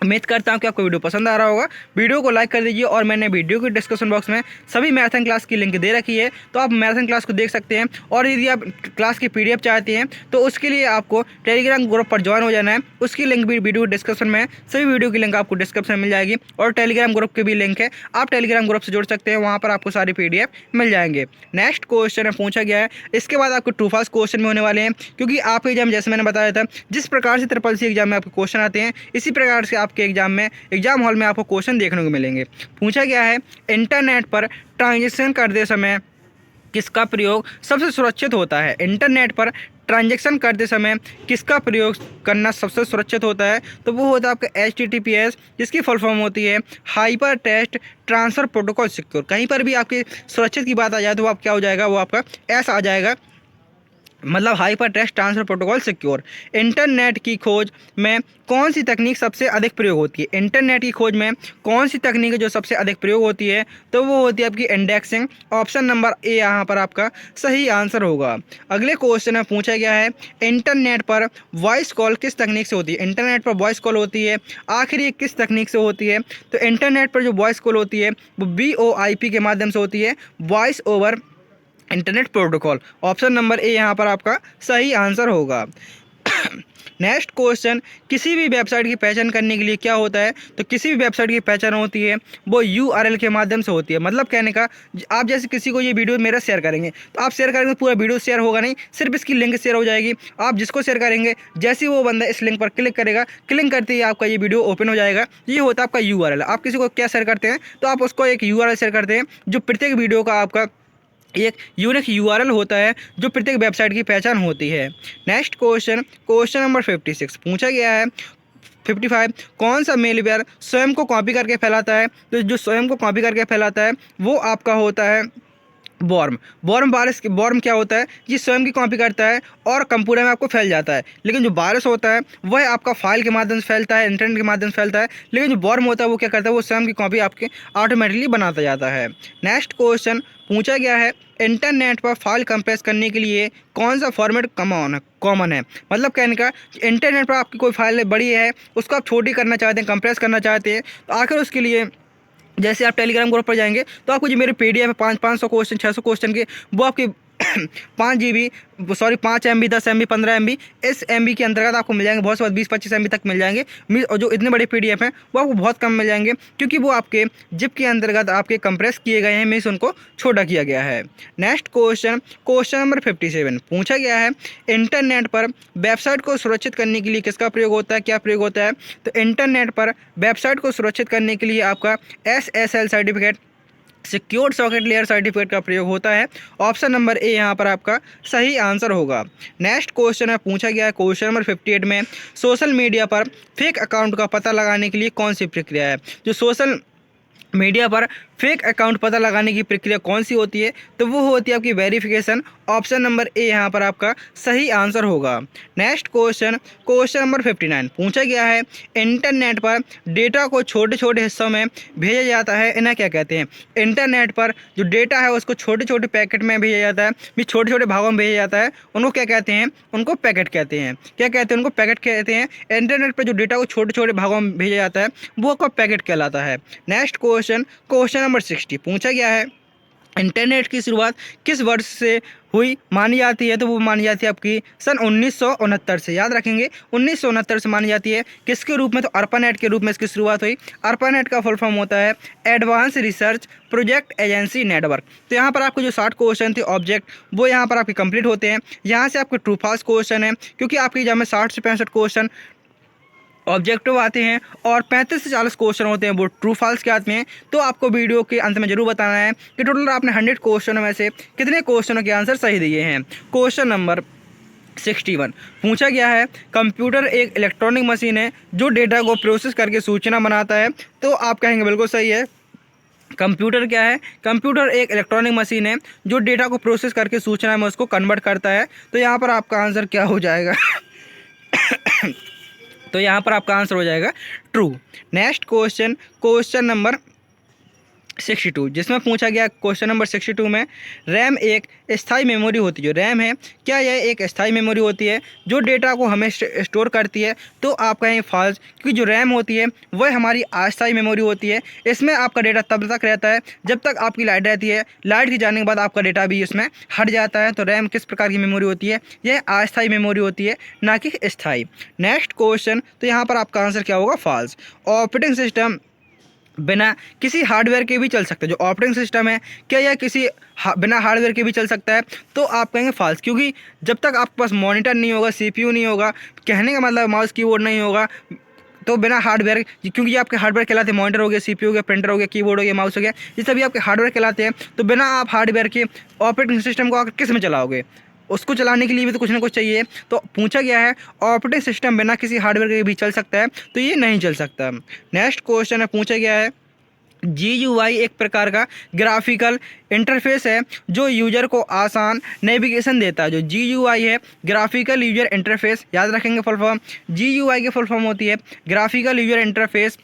उम्मीद करता हूँ कि आपको वीडियो पसंद आ रहा होगा। वीडियो को लाइक कर दीजिए और मैंने वीडियो के डिस्क्रिप्शन बॉक्स में सभी मैराथन क्लास की लिंक दे रखी है, तो आप मैराथन क्लास को देख सकते हैं। और यदि आप क्लास की PDF चाहते हैं तो उसके लिए आपको टेलीग्राम ग्रुप पर ज्वाइन हो जाना है। उसकी लिंक भी वीडियो डिस्क्रिप्शन में, सभी वीडियो की लिंक आपको डिस्क्रिप्शन में मिल जाएगी और टेलीग्राम ग्रुप की भी लिंक है, आप टेलीग्राम ग्रुप से जुड़ सकते हैं, वहाँ पर आपको सारी PDF मिल जाएंगे। नेक्स्ट क्वेश्चन है पूछा गया है, इसके बाद आपको ट्रू फॉल्स क्वेश्चन में होने वाले हैं, क्योंकि आपके एग्जाम जैसे मैंने बताया था जिस प्रकार से SSC एग्जाम में आपके क्वेश्चन आते हैं इसी प्रकार से आपके एग्जाम में एग्जाम हॉल में आपको क्वेश्चन देखने को मिलेंगे। पूछा गया है इंटरनेट पर ट्रांजैक्शन करते समय किसका प्रयोग सबसे सुरक्षित होता है? इंटरनेट पर ट्रांजैक्शन करते समय किसका प्रयोग करना सबसे सुरक्षित होता है? तो वो होता है आपका HTTPS, जिसकी फुल फॉर्म होती है hyper text transfer protocol secure. कहीं पर भी आपकी सुरक्षित की बात आ जाए तो आप क्या हो जाएगा, वो आपका S आ जाएगा, मतलब hyper text transfer protocol secure. Internet की खोज में कौन सी तकनीक सबसे अधिक प्रयोग होती है? इंटरनेट की खोज में कौन सी तकनीक है जो सबसे अधिक प्रयोग होती है? तो वो होती है आपकी इंडेक्सिंग। ऑप्शन नंबर ए यहाँ पर आपका सही आंसर होगा। अगले क्वेश्चन में पूछा गया है इंटरनेट पर वॉइस कॉल किस तकनीक से होती है? इंटरनेट पर वॉइस कॉल होती है, आखिर ये किस तकनीक से होती है? तो इंटरनेट पर जो वॉइस कॉल होती है वो VoIP के माध्यम से होती है, voice over internet protocol. Option number A यहाँ पर आपका सही आंसर होगा। नेक्स्ट क्वेश्चन, किसी भी वेबसाइट की पहचान करने के लिए क्या होता है? तो किसी भी वेबसाइट की पहचान होती है वो URL के माध्यम से होती है। मतलब कहने का, आप जैसे किसी को ये वीडियो मेरा शेयर करेंगे तो आप शेयर करेंगे पूरा वीडियो शेयर होगा नहीं, सिर्फ इसकी लिंक शेयर हो जाएगी। आप जिसको शेयर करेंगे जैसे ही वो बंदा इस लिंक पर क्लिक करेगा, क्लिक करते ही आपका ये वीडियो ओपन हो जाएगा। ये होता है आपका URL। आप किसी को क्या शेयर करते हैं तो आप उसको एक URL शेयर करते हैं जो प्रत्येक वीडियो का आपका एक यूनिक URL होता है जो प्रत्येक वेबसाइट की पहचान होती है। नेक्स्ट क्वेश्चन, क्वेश्चन नंबर 56 पूछा गया है 55 कौन सा मेलवेयर स्वयं को कॉपी करके फैलाता है? तो जो स्वयं को कॉपी करके फैलाता है वो आपका होता है वॉर्म वॉर्म क्या होता है, ये स्वयं की कॉपी करता है और कंप्यूटर में आपको फैल जाता है। लेकिन जो वायरस होता है वह आपका फाइल के माध्यम से फैलता है, इंटरनेट के माध्यम से फैलता है। लेकिन जो वॉर्म होता है वो क्या करता है, वो स्वयं की कॉपी आपके ऑटोमेटिकली बनाता जाता है। नेक्स्ट क्वेश्चन पूछा गया है, इंटरनेट पर फाइल कंप्रेस करने के लिए कौन सा फॉर्मेट कॉमन है। मतलब कहने का, इंटरनेट पर आपकी कोई फाइल बड़ी है, उसको आप छोटी करना चाहते हैं, कंप्रेस करना चाहते हैं, तो आखिर उसके लिए जैसे आप टेलीग्राम ग्रुप पर जाएंगे तो आपको जो मेरे पीडीएफ है 500 क्वेश्चन 600 क्वेश्चन के, वो आपके 5 MB 10 MB 15 MB इस MB के अंतर्गत आपको मिल जाएंगे। बहुत से 20-25 MB तक मिल जाएंगे। और जो इतने बड़े पीडीएफ हैं वो आपको बहुत कम मिल जाएंगे, क्योंकि वो आपके जिप के अंतर्गत आपके कंप्रेस किए गए हैं, मीन्स उनको छोटा किया गया है। नेक्स्ट क्वेश्चन नंबर 57 पूछा गया है, इंटरनेट पर वेबसाइट को सुरक्षित करने के लिए किसका प्रयोग होता है, क्या प्रयोग होता है। तो इंटरनेट पर वेबसाइट को सुरक्षित करने के लिए आपका SSL certificate, secured socket layer certificate का प्रयोग होता है। ऑप्शन नंबर ए यहाँ पर आपका सही आंसर होगा। नेक्स्ट क्वेश्चन है पूछा गया है क्वेश्चन नंबर 58 में, सोशल मीडिया पर फेक अकाउंट का पता लगाने के लिए कौन सी प्रक्रिया है। जो सोशल मीडिया पर फेक अकाउंट पता लगाने की प्रक्रिया कौन सी होती है, तो वो होती है आपकी वेरिफिकेशन। ऑप्शन नंबर ए यहाँ पर आपका सही आंसर होगा। नेक्स्ट क्वेश्चन नंबर 59 पूछा गया है, इंटरनेट पर डेटा को छोटे छोटे हिस्सों में भेजा जाता है, इन्हें क्या कहते हैं। इंटरनेट पर जो डेटा है उसको छोटे छोटे पैकेट में भेजा जाता है, भी छोटे छोटे भागों में भेजा जाता है, उनको क्या कहते हैं, उनको पैकेट कहते हैं। क्या कहते हैं, उनको पैकेट कहते हैं। इंटरनेट पर जो डेटा को छोटे छोटे भागों में भेजा जाता है वो आपका पैकेट कहलाता है। नेक्स्ट क्वेश्चन नंबर 60 पूछा गया है, इंटरनेट की शुरुआत किस वर्ष से हुई मानी जाती है। तो वो मानी जाती है आपकी सन 1969 से। याद रखेंगे 1969 से मानी जाती है। किसके रूप में, तो ARPANET के रूप में इसकी शुरुआत हुई। ARPANET का फुल फॉर्म होता है advance research project agency network. तो यहाँ पर आपको जो 60 क्वेश्चन थे ऑब्जेक्ट, वो यहाँ पर आपके कंप्लीट होते हैं। यहाँ से आपके ट्रू फॉल्स क्वेश्चन है, क्योंकि आपके एग्जाम में 60 से 65 क्वेश्चन ऑब्जेक्टिव आते हैं और 35 से 40 क्वेश्चन होते हैं वो ट्रू फॉल्स के आते हैं। तो आपको वीडियो के अंत में जरूर बताना है कि टोटल आपने 100 क्वेश्चनों में से कितने क्वेश्चनों के आंसर सही दिए हैं। क्वेश्चन नंबर 61 पूछा गया है, कंप्यूटर एक इलेक्ट्रॉनिक मशीन है जो डेटा को प्रोसेस करके सूचना बनाता है। तो आप कहेंगे बिल्कुल सही है। कंप्यूटर क्या है, कंप्यूटर एक इलेक्ट्रॉनिक मशीन है जो डेटा को प्रोसेस करके सूचना में उसको कन्वर्ट करता है। तो यहाँ पर आपका आंसर क्या हो जाएगा तो यहाँ पर आपका आंसर हो जाएगा ट्रू। नेक्स्ट क्वेश्चन नंबर 62 जिसमें पूछा गया क्वेश्चन नंबर 62 में, रैम एक स्थायी मेमोरी होती है। जो रैम है, क्या यह एक स्थायी मेमोरी होती है जो डेटा को हमें स्टोर करती है। तो आप कहें फॉल्स, क्योंकि जो रैम होती है वह हमारी अस्थायी मेमोरी होती है। इसमें आपका डेटा तब तक रहता है जब तक आपकी लाइट रहती है। लाइट की जाने के बाद आपका डेटा भी इसमें हट जाता है। तो रैम किस प्रकार की मेमोरी होती है, यह अस्थायी मेमोरी होती है, ना कि स्थायी। नेक्स्ट क्वेश्चन, तो यहाँ पर आपका आंसर क्या होगा, फॉल्स। ऑपरेटिंग सिस्टम बिना किसी हार्डवेयर के भी चल सकता है। जो ऑपरेटिंग सिस्टम है, क्या यह किसी बिना हार्डवेयर के भी चल सकता है। तो आप कहेंगे फॉल्स, क्योंकि जब तक आपके पास मॉनिटर नहीं होगा, CPU नहीं होगा, कहने का मतलब माउस कीबोर्ड नहीं होगा, तो बिना हार्डवेयर, क्योंकि ये आपके हार्डवेयर कहलाते हैं, मॉनिटर हो गया, CPU हो गया, प्रिंटर हो गया, कीबोर्ड हो गया, माउस हो गया, ये सभी आपके हार्डवेयर कहलाते हैं। तो बिना आप हार्डवेयर के ऑपरेटिंग सिस्टम को आकर किस में चलाओगे, उसको चलाने के लिए भी तो कुछ ना कुछ चाहिए। तो पूछा गया है ऑपरेटिंग सिस्टम बिना किसी हार्डवेयर के भी चल सकता है, तो ये नहीं चल सकता। नेक्स्ट क्वेश्चन है पूछा गया है, GUI एक प्रकार का ग्राफिकल इंटरफेस है जो यूजर को आसान नेविगेशन देता है। जो GUI है, ग्राफिकल यूजर इंटरफेस, याद रखेंगे फुल फॉर्म। GUI की फुल फॉर्म होती है ग्राफिकल यूजर इंटरफेस।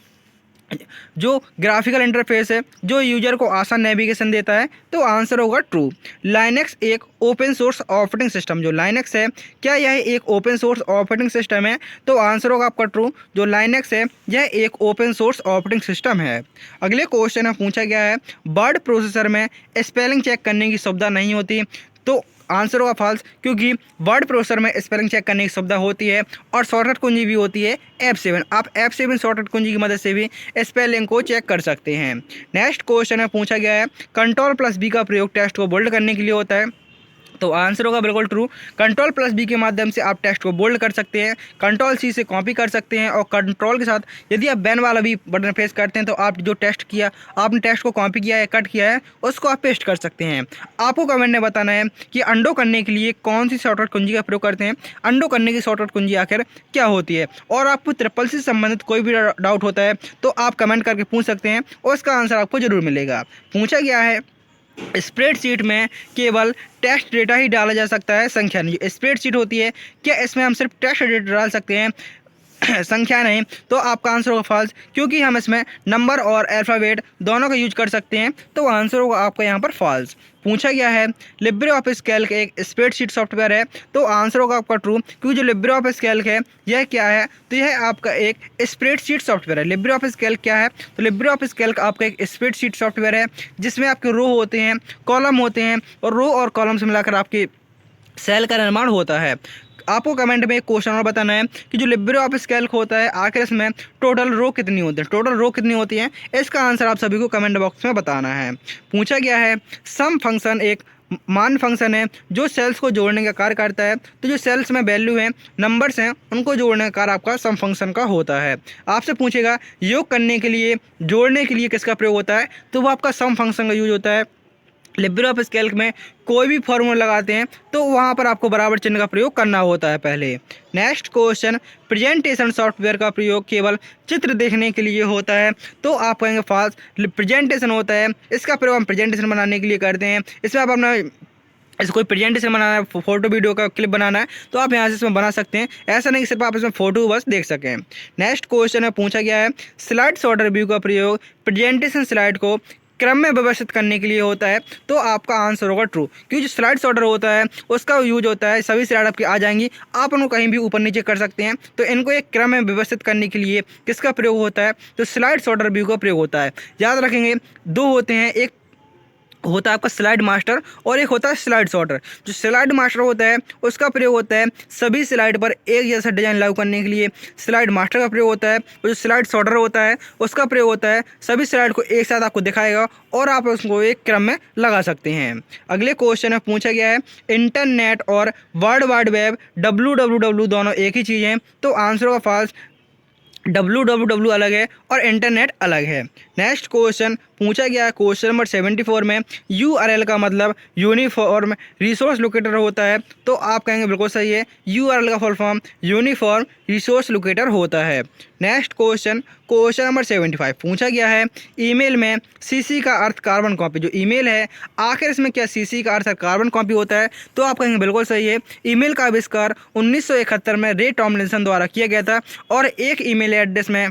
जो ग्राफिकल इंटरफेस है जो यूजर को आसान नेविगेशन देता है। तो आंसर होगा ट्रू। लाइनक्स एक ओपन सोर्स ऑपरेटिंग सिस्टम। जो लाइनक्स है, क्या यह एक ओपन सोर्स ऑपरेटिंग सिस्टम है। तो आंसर होगा आपका ट्रू। जो लाइनक्स है यह एक ओपन सोर्स ऑपरेटिंग सिस्टम है। अगले क्वेश्चन में पूछा गया है, वर्ड प्रोसेसर में स्पेलिंग चेक करने की सुविधा नहीं होती। तो आंसर होगा फॉल्स, क्योंकि वर्ड प्रोसेसर में स्पेलिंग चेक करने की सुविधा होती है और शॉर्टकट कुंजी भी होती है F7। आप F7 शॉर्टकट कुंजी की मदद से भी स्पेलिंग को चेक कर सकते हैं। नेक्स्ट क्वेश्चन में पूछा गया है, Ctrl+B का प्रयोग टेक्स्ट को बोल्ड करने के लिए होता है। तो आंसर होगा बिल्कुल ट्रू। Ctrl+B के माध्यम से आप टेक्स्ट को बोल्ड कर सकते हैं, Ctrl+C से कॉपी कर सकते हैं, और कंट्रोल के साथ यदि आप बैन वाला भी बटन प्रेस करते हैं तो आप जो आपने टेक्स्ट को कॉपी किया है, कट किया है, उसको आप पेस्ट कर सकते हैं। आपको कमेंट में बताना है कि अंडो करने के लिए कौन सी शॉर्टकट कुंजी का प्रयोग करते हैं। अंडो करने की शॉर्टकट कुंजी आखिर क्या होती है। और आपको ट्रिपल सी से संबंधित कोई भी डाउट होता है तो आप कमेंट करके पूछ सकते हैं और उसका आंसर आपको जरूर मिलेगा। पूछा गया है स्प्रेडशीट में केवल टेक्स्ट डेटा ही डाला जा सकता है, संख्या नहीं। जो स्प्रेडशीट होती है, क्या इसमें हम सिर्फ टेक्स्ट डेटा डाल सकते हैं, संख्या नहीं? तो आपका आंसर होगा फॉल्स, क्योंकि हम इसमें नंबर और अल्फ़ाबेट दोनों का यूज कर सकते हैं। तो आंसर होगा आपका यहाँ पर फॉल्स। पूछा गया है लिब्रे ऑफिस कैल्क एक स्प्रेडशीट सॉफ्टवेयर है, तो आंसर होगा आपका ट्रू, क्योंकि जो लिब्रे ऑफिस कैल्क है यह क्या है, तो यह आपका एक स्प्रेडशीट सॉफ्टवेयर है। लिब्रे ऑफिस कैल्क क्या है, तो लिब्रे ऑफिस कैल्क आपका एक स्प्रेडशीट सॉफ्टवेयर है जिसमें आपके रो होते हैं, कॉलम होते हैं, और रो और कॉलम से मिलाकर आपकी सेल का निर्माण होता है। आपको कमेंट में एक क्वेश्चन और बताना है कि जो लिब्रे ऑफिस कैल्क होता है आखिर इसमें टोटल रो कितनी होती है, टोटल रो कितनी होती है, इसका आंसर आप सभी को कमेंट बॉक्स में बताना है। पूछा गया है सम फंक्शन एक मान फंक्शन है जो सेल्स को जोड़ने का कार्य करता है, तो जो सेल्स में वैल्यू है, नंबर्स हैं, उनको जोड़ने का कार्य आपका सम फंक्शन का होता है। आपसे पूछेगा योग करने के लिए, जोड़ने के लिए किसका प्रयोग होता है, तो वो आपका सम फंक्शन का यूज होता है। लिब्रे ऑफिस कैल्क में कोई भी फॉर्मूला लगाते हैं तो वहाँ पर आपको बराबर चिन्ह का प्रयोग करना होता है पहले। नेक्स्ट क्वेश्चन, प्रेजेंटेशन सॉफ्टवेयर का प्रयोग केवल चित्र देखने के लिए होता है, तो आप कहेंगे फॉल्स। प्रेजेंटेशन होता है, इसका प्रयोग हम प्रेजेंटेशन बनाने के लिए करते हैं। इसमें आप अपना ऐसे कोई प्रेजेंटेशन बनाना है, फोटो वीडियो का क्लिप बनाना है, तो आप यहाँ से इसमें बना सकते हैं। ऐसा नहीं कि सिर्फ आप इसमें फोटो बस देख सकें। नेक्स्ट क्वेश्चन है, पूछा गया है स्लाइड सॉर्टर व्यू का प्रयोग प्रेजेंटेशन स्लाइड को क्रम में व्यवस्थित करने के लिए होता है, तो आपका आंसर होगा ट्रू, क्योंकि जो स्लाइड सॉर्टर होता है उसका यूज होता है, सभी स्लाइड आपकी आ जाएंगी, आप उनको कहीं भी ऊपर नीचे कर सकते हैं। तो इनको एक क्रम में व्यवस्थित करने के लिए किसका प्रयोग होता है, तो स्लाइड सॉर्टर व्यू का प्रयोग होता है। याद रखेंगे दो होते हैं, एक होता है आपका स्लाइड मास्टर और एक होता है स्लाइड सॉर्टर। जो स्लाइड मास्टर होता है उसका प्रयोग होता है सभी स्लाइड पर एक जैसा डिजाइन लागू करने के लिए, स्लाइड मास्टर का प्रयोग होता है। और जो स्लाइड सॉर्टर होता है उसका प्रयोग होता है सभी स्लाइड को एक साथ आपको दिखाएगा और आप उसको एक क्रम में लगा सकते हैं। अगले क्वेश्चन में पूछा गया है इंटरनेट और वर्ल्ड वाइड वेब WWW दोनों एक ही चीज़ हैं, तो आंसर होगा फॉल्स। WWW अलग है और इंटरनेट अलग है। नेक्स्ट क्वेश्चन पूछा गया है क्वेश्चन नंबर 74 में URL का मतलब यूनिफॉर्म रिसोर्स लोकेटर होता है, तो आप कहेंगे बिल्कुल सही है, URL का full form uniform resource locator होता है। नेक्स्ट क्वेश्चन नंबर 75 पूछा गया है ईमेल में CC का अर्थ कार्बन कॉपी। जो ईमेल है आखिर इसमें क्या CC का अर्थ कार्बन कॉपी होता है, तो आप कहेंगे बिल्कुल सही है। ईमेल का आविष्कार 1971 में रे टॉमलिंसन द्वारा किया गया था और एक ईमेल एड्रेस में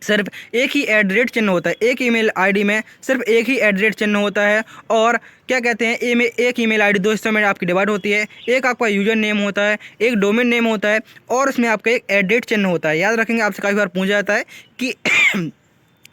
सिर्फ एक ही @ चिन्ह होता है, एक ईमेल आईडी में सिर्फ एक ही @ चिन्ह होता है। और क्या कहते हैं एक ईमेल आईडी दो हिस्सों में आपकी डिवाइड होती है, एक आपका यूजर नेम होता है, एक डोमेन नेम होता है, और उसमें आपका एक @ चिन्ह होता है। याद रखेंगे आपसे काफ़ी बार पूछा जाता है कि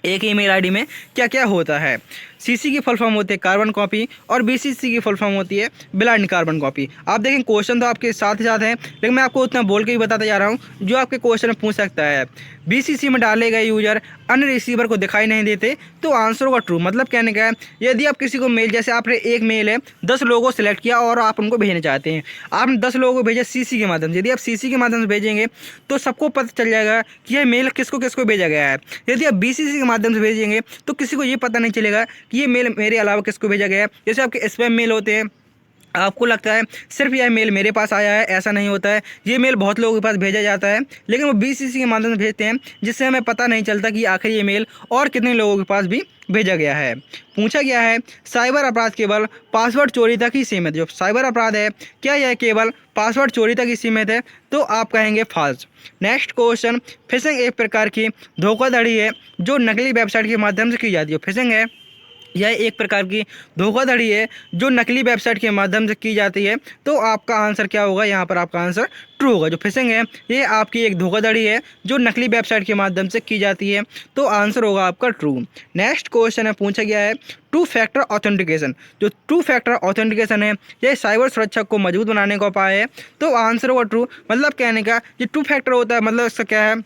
एक ईमेल आईडी में क्या क्या होता है। CC की फुल फॉर्म होती है कार्बन कॉपी और BCC की फुल फॉर्म होती है ब्लाइंड कार्बन कॉपी। आप देखें क्वेश्चन तो आपके साथ ही साथ है, लेकिन मैं आपको उतना बोल के ही बताता जा रहा हूँ जो आपके क्वेश्चन में पूछ सकता है। BCC में डाले गए यूजर अन्य रिसीवर को दिखाई नहीं देते, तो आंसर होगा ट्रू। मतलब कहने का है यदि आप किसी को मेल, जैसे आपने एक मेल है 10 लोगों को सिलेक्ट किया और आप उनको भेजना चाहते हैं, आपने 10 लोगों को भेजा CC के माध्यम से। यदि आप CC के माध्यम से भेजेंगे तो सबको पता चल जाएगा कि यह मेल किसको किसको भेजा गया है। यदि आप BCC के माध्यम से भेजेंगे तो किसी को ये पता नहीं चलेगा कि ये मेल मेरे अलावा किसको भेजा गया है। जैसे आपके स्पैम मेल होते हैं, आपको लगता है सिर्फ यह मेल मेरे पास आया है, ऐसा नहीं होता है। ये मेल बहुत लोगों के पास भेजा जाता है, लेकिन वो BCC के माध्यम से भेजते हैं, जिससे हमें पता नहीं चलता कि आखिर ये मेल और कितने लोगों के पास भी भेजा गया है। पूछा गया है साइबर अपराध केवल पासवर्ड चोरी तक ही सीमित। जो साइबर अपराध है क्या यह केवल पासवर्ड चोरी तक ही सीमित है, तो आप कहेंगे फॉल्स। नेक्स्ट क्वेश्चन, फिशिंग एक प्रकार की धोखाधड़ी है जो नकली वेबसाइट के माध्यम से की जाती है। फिशिंग है यह एक प्रकार की धोखाधड़ी है जो नकली वेबसाइट के माध्यम से की जाती है, तो आपका आंसर क्या होगा, यहाँ पर आपका आंसर ट्रू होगा। जो फिशिंग है ये आपकी एक धोखाधड़ी है जो नकली वेबसाइट के माध्यम से की जाती है, तो आंसर होगा आपका ट्रू। नेक्स्ट क्वेश्चन है पूछा गया है 2 फैक्टर ऑथेंटिकेशन। जो 2 फैक्टर ऑथेंटिकेशन है यह साइबर सुरक्षा को मजबूत बनाने का उपाय है, तो आंसर होगा ट्रू। मतलब कहने का ये 2 फैक्टर होता है, मतलब इसका क्या है,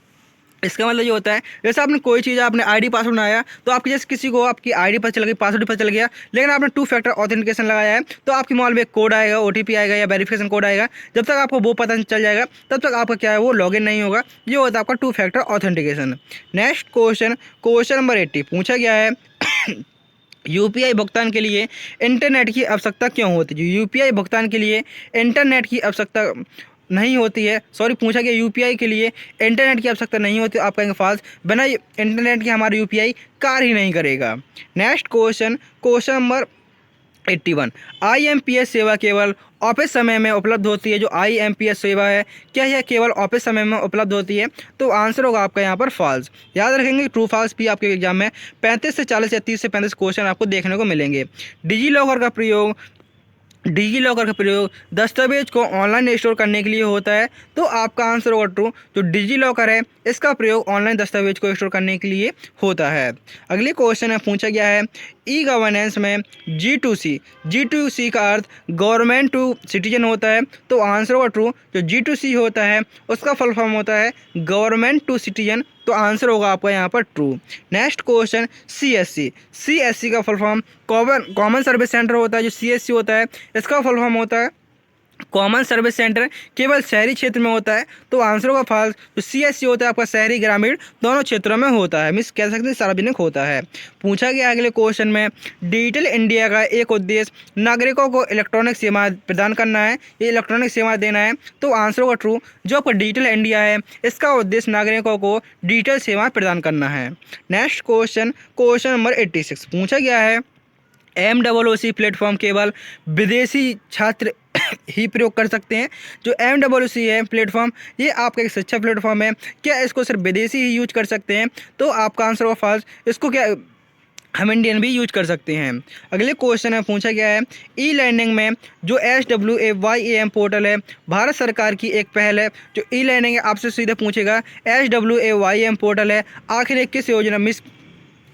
इसका मतलब ये होता है जैसे आपने कोई चीज़, आपने आईडी पासवर्ड बनाया, तो आपकी जैसे किसी को आपकी आईडी पता चल गई, पासवर्ड पता चल गया, लेकिन आपने 2 फैक्टर ऑथेंटिकेशन लगाया है, तो आपकी मोबाइल में एक कोड आएगा, OTP आएगा या वेरिफिकेशन कोड आएगा। जब तक आपको वो पता चल जाएगा तब तक आपका क्या है वो लॉगिन नहीं होगा। ये होता है आपका 2 factor authentication. Next question number 80 पूछा गया है UPI भुगतान के लिए इंटरनेट की आवश्यकता क्यों होती है। जो UPI भुगतान के लिए इंटरनेट की आवश्यकता नहीं होती है, सॉरी पूछा गया UPI के लिए इंटरनेट की आवश्यकता नहीं होती, आप कहेंगे फॉल्स। बिना इंटरनेट के हमारा UPI कार्य ही नहीं करेगा। Next question number 81। IMPS सेवा केवल ऑफिस समय में उपलब्ध होती है। जो IMPS सेवा है, क्या यह केवल ऑफिस समय में उपलब्ध होती है? तो आंसर होगा आपका यहाँ पर फॉल्स। याद रखेंगे, ट्रू फॉल्स भी आपके एग्जाम में 35 से 40 या 30 से 35 क्वेश्चन आपको देखने को मिलेंगे। डिजी लॉकर का प्रयोग दस्तावेज को ऑनलाइन स्टोर करने के लिए होता है। तो आपका आंसर होगा ट्रू। जो डिजी लॉकर है, इसका प्रयोग ऑनलाइन दस्तावेज को स्टोर करने के लिए होता है। अगले क्वेश्चन में पूछा गया है, ई गवर्नेंस में G2C का अर्थ गवर्नमेंट टू सिटीजन होता है। तो आंसर होगा ट्रू। जो G2C होता है, उसका फुल फॉर्म होता है गवर्नमेंट टू सिटीजन। तो आंसर होगा आपका यहाँ पर ट्रू। नेक्स्ट क्वेश्चन, CSC का full form common service centre होता है। जो CSC होता है, इसका फुल फॉर्म होता है कॉमन सर्विस सेंटर, केवल शहरी क्षेत्र में होता है। तो आंसर होगा फॉल्स। जो CSC होता है आपका शहरी ग्रामीण दोनों क्षेत्रों में होता है, मीन्स कह सकते हैं सार्वजनिक होता है। पूछा गया अगले क्वेश्चन में, डिजिटल इंडिया का एक उद्देश्य नागरिकों को इलेक्ट्रॉनिक सेवाएं प्रदान करना है, ये इलेक्ट्रॉनिक सेवाएं देना है। तो आंसर होगा ट्रू। जो आपका डिजिटल इंडिया है, इसका उद्देश्य नागरिकों को डिजिटल सेवाएं प्रदान करना है। नेक्स्ट क्वेश्चन नंबर 86 पूछा गया है, MOOC प्लेटफॉर्म केवल विदेशी छात्र ही प्रयोग कर सकते हैं। जो MOOC है प्लेटफॉर्म, ये आपका एक शिक्षा प्लेटफॉर्म है, क्या इसको सिर्फ विदेशी ही यूज कर सकते हैं? तो आपका आंसर होगा फॉल्स। इसको क्या हम इंडियन भी यूज कर सकते हैं। अगले क्वेश्चन में पूछा गया है, ई लर्निंग में जो SWAYAM पोर्टल है, भारत सरकार की एक पहल है। जो ई लर्निंग है, आपसे सीधे पूछेगा SWAYAM पोर्टल है, आखिर एक किस योजना मिस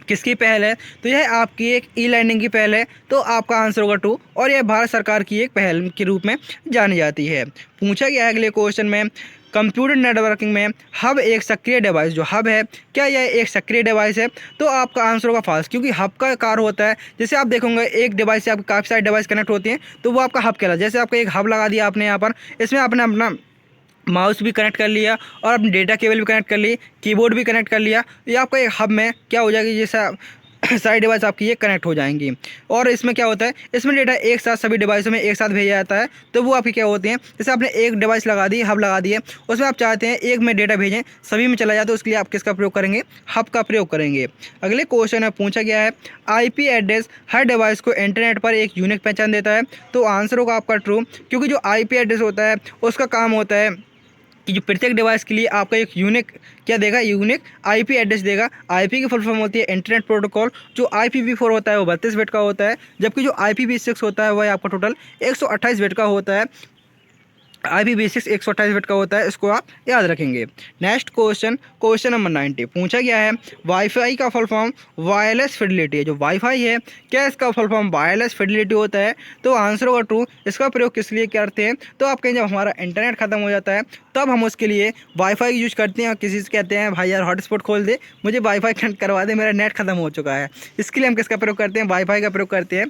किसकी पहल है? तो यह आपकी एक ई लर्निंग की पहल है। तो आपका आंसर होगा ट्रू, और यह भारत सरकार की एक पहल के रूप में जानी जाती है। पूछा गया है अगले क्वेश्चन में, कंप्यूटर नेटवर्किंग में हब एक सक्रिय डिवाइस, जो हब है, क्या यह एक सक्रिय डिवाइस है? तो आपका आंसर होगा फॉल्स, क्योंकि हब का कार्य होता है, जैसे आप देखोगे एक डिवाइस से आपकी काफ़ी सारी डिवाइस कनेक्ट होती हैं, तो वो आपका हब कहलाता है। जैसे आपका एक हब लगा दिया आपने यहाँ पर, इसमें आपने अपना माउस भी कनेक्ट कर लिया और अपनी डेटा केबल भी कनेक्ट कर ली, कीबोर्ड भी कनेक्ट कर लिया, ये आपका एक हब में क्या हो जाएगी, जैसा सारी डिवाइस आपकी ये कनेक्ट हो जाएंगी। और इसमें क्या होता है, इसमें डेटा एक साथ सभी डिवाइसों में एक साथ भेजा जाता है। तो वो आपकी क्या होती हैं, जैसे आपने एक डिवाइस लगा दी, हब लगा दिए, उसमें आप चाहते हैं एक में डेटा भेजें, सभी में चला जाए, तो उसके लिए आप किसका प्रयोग करेंगे? हब का प्रयोग करेंगे। अगले क्वेश्चन में पूछा गया है, IP एड्रेस हर डिवाइस को इंटरनेट पर एक यूनिक पहचान देता है। तो आंसर होगा आपका ट्रू, क्योंकि जो IP एड्रेस होता है, उसका काम होता है कि जो प्रत्येक डिवाइस के लिए आपका एक यूनिक क्या देगा, यूनिक IP एड्रेस देगा। IP की फुल फॉर्म होती है इंटरनेट प्रोटोकॉल। जो IPv4 होता है वो 32 बिट का होता है, जबकि जो IPv6 होता है वह आपका टोटल 128 बिट का होता है। IPv6 128 बिट का होता है, इसको आप याद रखेंगे। नेक्स्ट क्वेश्चन नंबर 90 पूछा गया है, वाईफाई का फुल फॉर्म वायरलेस फिडेलिटी है। जो वाईफाई है, क्या इसका फुल फॉर्म वायरलेस फिडेलिटी होता है? तो आंसर होगा ट्रू। इसका प्रयोग किस लिए करते हैं? तो आप कहें जब हमारा इंटरनेट खत्म हो जाता है, तब हम उसके लिए वाईफाई यूज करते हैं। और किसी से कहते हैं भाई यार हॉटस्पॉट खोल दे, मुझे वाईफाई कनेक्ट करवा दे, मेरा नेट खत्म हो चुका है। इसके लिए हम किसका प्रयोग करते हैं? वाईफाई का प्रयोग करते हैं।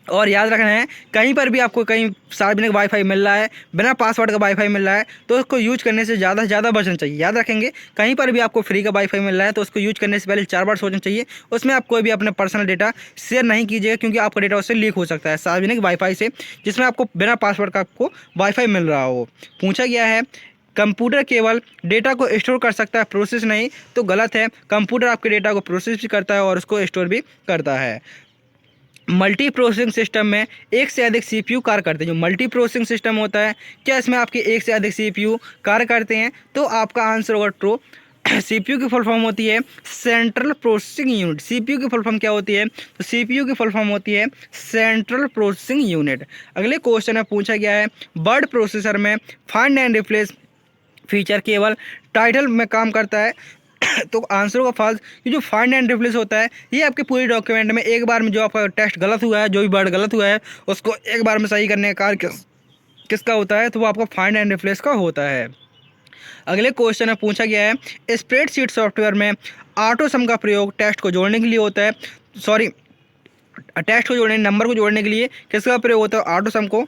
और याद रखना है, कहीं पर भी आपको कहीं सार्वजनिक वाईफाई मिल रहा है, बिना पासवर्ड का वाईफाई मिल रहा है, तो उसको यूज करने से ज़्यादा से ज़्यादा बचना चाहिए। याद रखेंगे, कहीं पर भी आपको फ्री का वाईफाई मिल रहा है, तो उसको यूज करने से पहले 4 बार सोचना चाहिए। उसमें आप कोई भी अपना पर्सनल डेटा शेयर नहीं कीजिएगा, क्योंकि आपका डेटा उससे लीक हो सकता है सार्वजनिक वाईफाई से, जिसमें आपको बिना पासवर्ड का आपको वाईफाई मिल रहा हो। पूछा गया है, कंप्यूटर केवल डेटा को स्टोर कर सकता है, प्रोसेस नहीं। तो गलत है, कंप्यूटर आपके डेटा को प्रोसेस भी करता है और उसको स्टोर भी करता है। मल्टी प्रोसेसिंग सिस्टम में एक से अधिक CPU कार्य करते हैं। जो मल्टी प्रोसेसिंग सिस्टम होता है, क्या इसमें आपके एक से अधिक CPU कार्य करते हैं? तो आपका आंसर होगा ट्रू। CPU की फुल फॉर्म होती है सेंट्रल प्रोसेसिंग यूनिट। CPU की फुल फॉर्म क्या होती है? तो CPU की फुल फॉर्म होती है सेंट्रल प्रोसेसिंग यूनिट। अगले क्वेश्चन में पूछा गया है, वर्ड प्रोसेसर में फाइंड एंड रिप्लेस फीचर केवल टाइटल में काम करता है। तो आंसर होगा फॉल्स। ये जो फाइंड एंड रिप्लेस होता है, ये आपके पूरे डॉक्यूमेंट में एक बार में जो आपका टेक्स्ट गलत हुआ है, जो भी वर्ड गलत हुआ है, उसको एक बार में सही करने का कार्य किसका होता है? तो वो आपका फाइंड एंड रिप्लेस का होता है। अगले क्वेश्चन में पूछा गया है, स्प्रेडशीट सॉफ्टवेयर में ऑटो सम का प्रयोग टेक्स्ट को जोड़ने के लिए होता है। टेक्स्ट को जोड़ने, नंबर को जोड़ने के लिए किसका प्रयोग होता है? ऑटो सम को।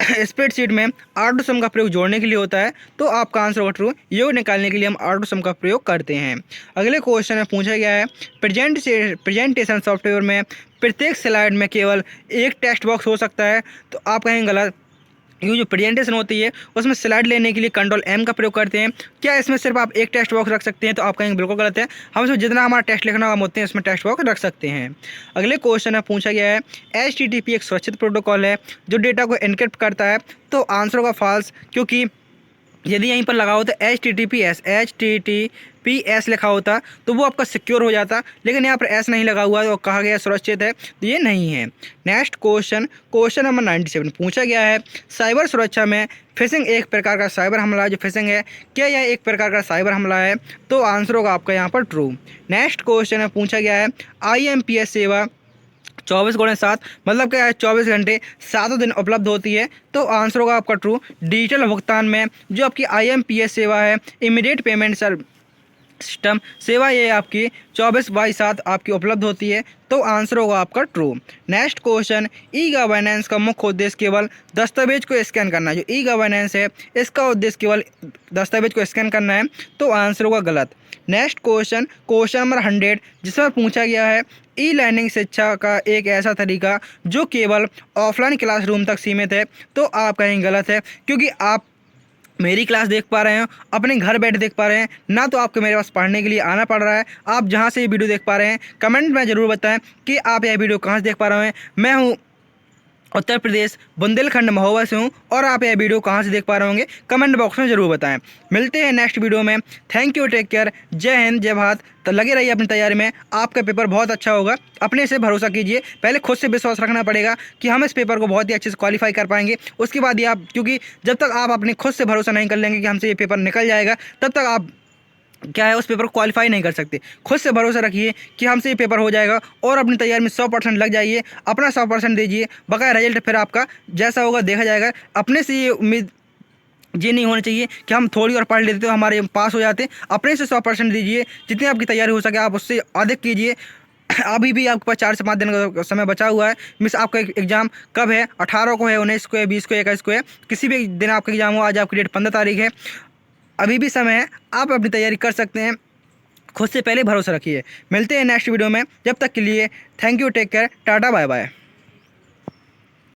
स्प्रेडशीट में ऑटो सम का प्रयोग जोड़ने के लिए होता है। तो आपका आंसर होगा ट्रू। योग निकालने के लिए हम ऑटो सम का प्रयोग करते हैं। अगले क्वेश्चन में पूछा गया है, प्रेजेंटेशन सॉफ्टवेयर में प्रत्येक स्लाइड में केवल एक टेक्स्ट बॉक्स हो सकता है। तो आप कहेंगे गलत, ये जो प्रेजेंटेशन होती है उसमें स्लाइड लेने के लिए कंट्रोल M का प्रयोग करते हैं। क्या इसमें सिर्फ आप एक टेक्स्ट बॉक्स रख सकते हैं? तो आप कहेंगे बिल्कुल गलत है। हम इसमें जितना हमारा टेक्स्ट लिखना हम होते हैं इसमें टेक्स्ट बॉक्स रख सकते हैं। अगले क्वेश्चन में पूछा गया है HTTP एक सुरक्षित प्रोटोकॉल है जो डेटा को एनक्रिप्ट करता है। तो आंसर होगा फॉल्स, क्योंकि यदि यहीं पर लगा होता HTTPS लिखा होता तो वो आपका सिक्योर हो जाता, लेकिन यहाँ पर एस नहीं लगा हुआ है और कहा गया सुरक्षित है, तो ये नहीं है। नेक्स्ट क्वेश्चन नंबर 97 पूछा गया है साइबर सुरक्षा में फिशिंग एक प्रकार का साइबर हमला है। जो फिशिंग है क्या यह एक प्रकार का साइबर हमला है? तो आंसर होगा आपका यहाँ पर ट्रू। नेक्स्ट क्वेश्चन में पूछा गया है IMPS सेवा 24/7 मतलब क्या है 24 घंटे 7 दिन उपलब्ध होती है। तो आंसर होगा आपका ट्रू। डिजिटल भुगतान में जो आपकी IMPS सेवा है इमीडिएट पेमेंट सिस्टम सेवा, ये आपकी 24/7 आपकी उपलब्ध होती है। तो आंसर होगा आपका true. Next question e governance का मुख्य उद्देश्य केवल दस्तावेज को स्कैन करना है। जो ई गवर्नेंस है इसका उद्देश्य केवल दस्तावेज को स्कैन करना है। तो आंसर होगा गलत। नेक्स्ट क्वेश्चन नंबर 100 जिसमें पूछा गया है ई लर्निंग शिक्षा का एक ऐसा तरीका जो केवल ऑफलाइन क्लासरूम तक सीमित है। तो आप कहेंगे गलत है, क्योंकि आप मेरी क्लास देख पा रहे हैं, अपने घर बैठे देख पा रहे हैं, ना तो आपको मेरे पास पढ़ने के लिए आना पड़ रहा है। आप जहां से ये वीडियो देख पा रहे हैं कमेंट में ज़रूर बताएं कि आप यह वीडियो कहां से देख पा रहे हैं। मैं हूं उत्तर प्रदेश बुंदेलखंड महोबा से हूँ और आप यह वीडियो कहाँ से देख पा रहे होंगे कमेंट बॉक्स में ज़रूर बताएं। मिलते हैं नेक्स्ट वीडियो में। थैंक यू, टेक केयर, जय हिंद, जय भारत। तो लगे रहिए अपनी तैयारी में, आपका पेपर बहुत अच्छा होगा। अपने से भरोसा कीजिए, पहले खुद से विश्वास रखना पड़ेगा कि हम इस पेपर को बहुत ही अच्छे से क्वालिफाई कर पाएंगे। उसके बाद ही आप, क्योंकि जब तक आप अपने खुद से भरोसा नहीं कर लेंगे कि हमसे ये पेपर निकल जाएगा, तब तक आप क्या है उस पेपर को क्वालिफाई नहीं कर सकते। खुद से भरोसा रखिए कि हमसे ये पेपर हो जाएगा और अपनी तैयारी में 100% लग जाइए, अपना 100% दीजिए। बकाया रिजल्ट फिर आपका जैसा होगा देखा जाएगा। अपने से ये उम्मीद ये नहीं होनी चाहिए कि हम थोड़ी और पढ़ लेते तो हमारे पास हो जाते। अपने से 100% दीजिए, जितनी आपकी तैयारी हो सके आप उससे अधिक कीजिए। अभी भी आपके पास 4 से 5 दिन का समय बचा हुआ है। मिस आपका एग्जाम कब है? 18 को है, 19 को है, 20 को है, 21 को है, किसी भी दिन आपका एग्जाम हो। आज आपकी डेट 15 तारीख है, अभी भी समय है, आप अपनी तैयारी कर सकते हैं। खुद से पहले भरोसा रखिए। मिलते हैं नेक्स्ट वीडियो में, जब तक के लिए thank you, take care, tata, bye bye.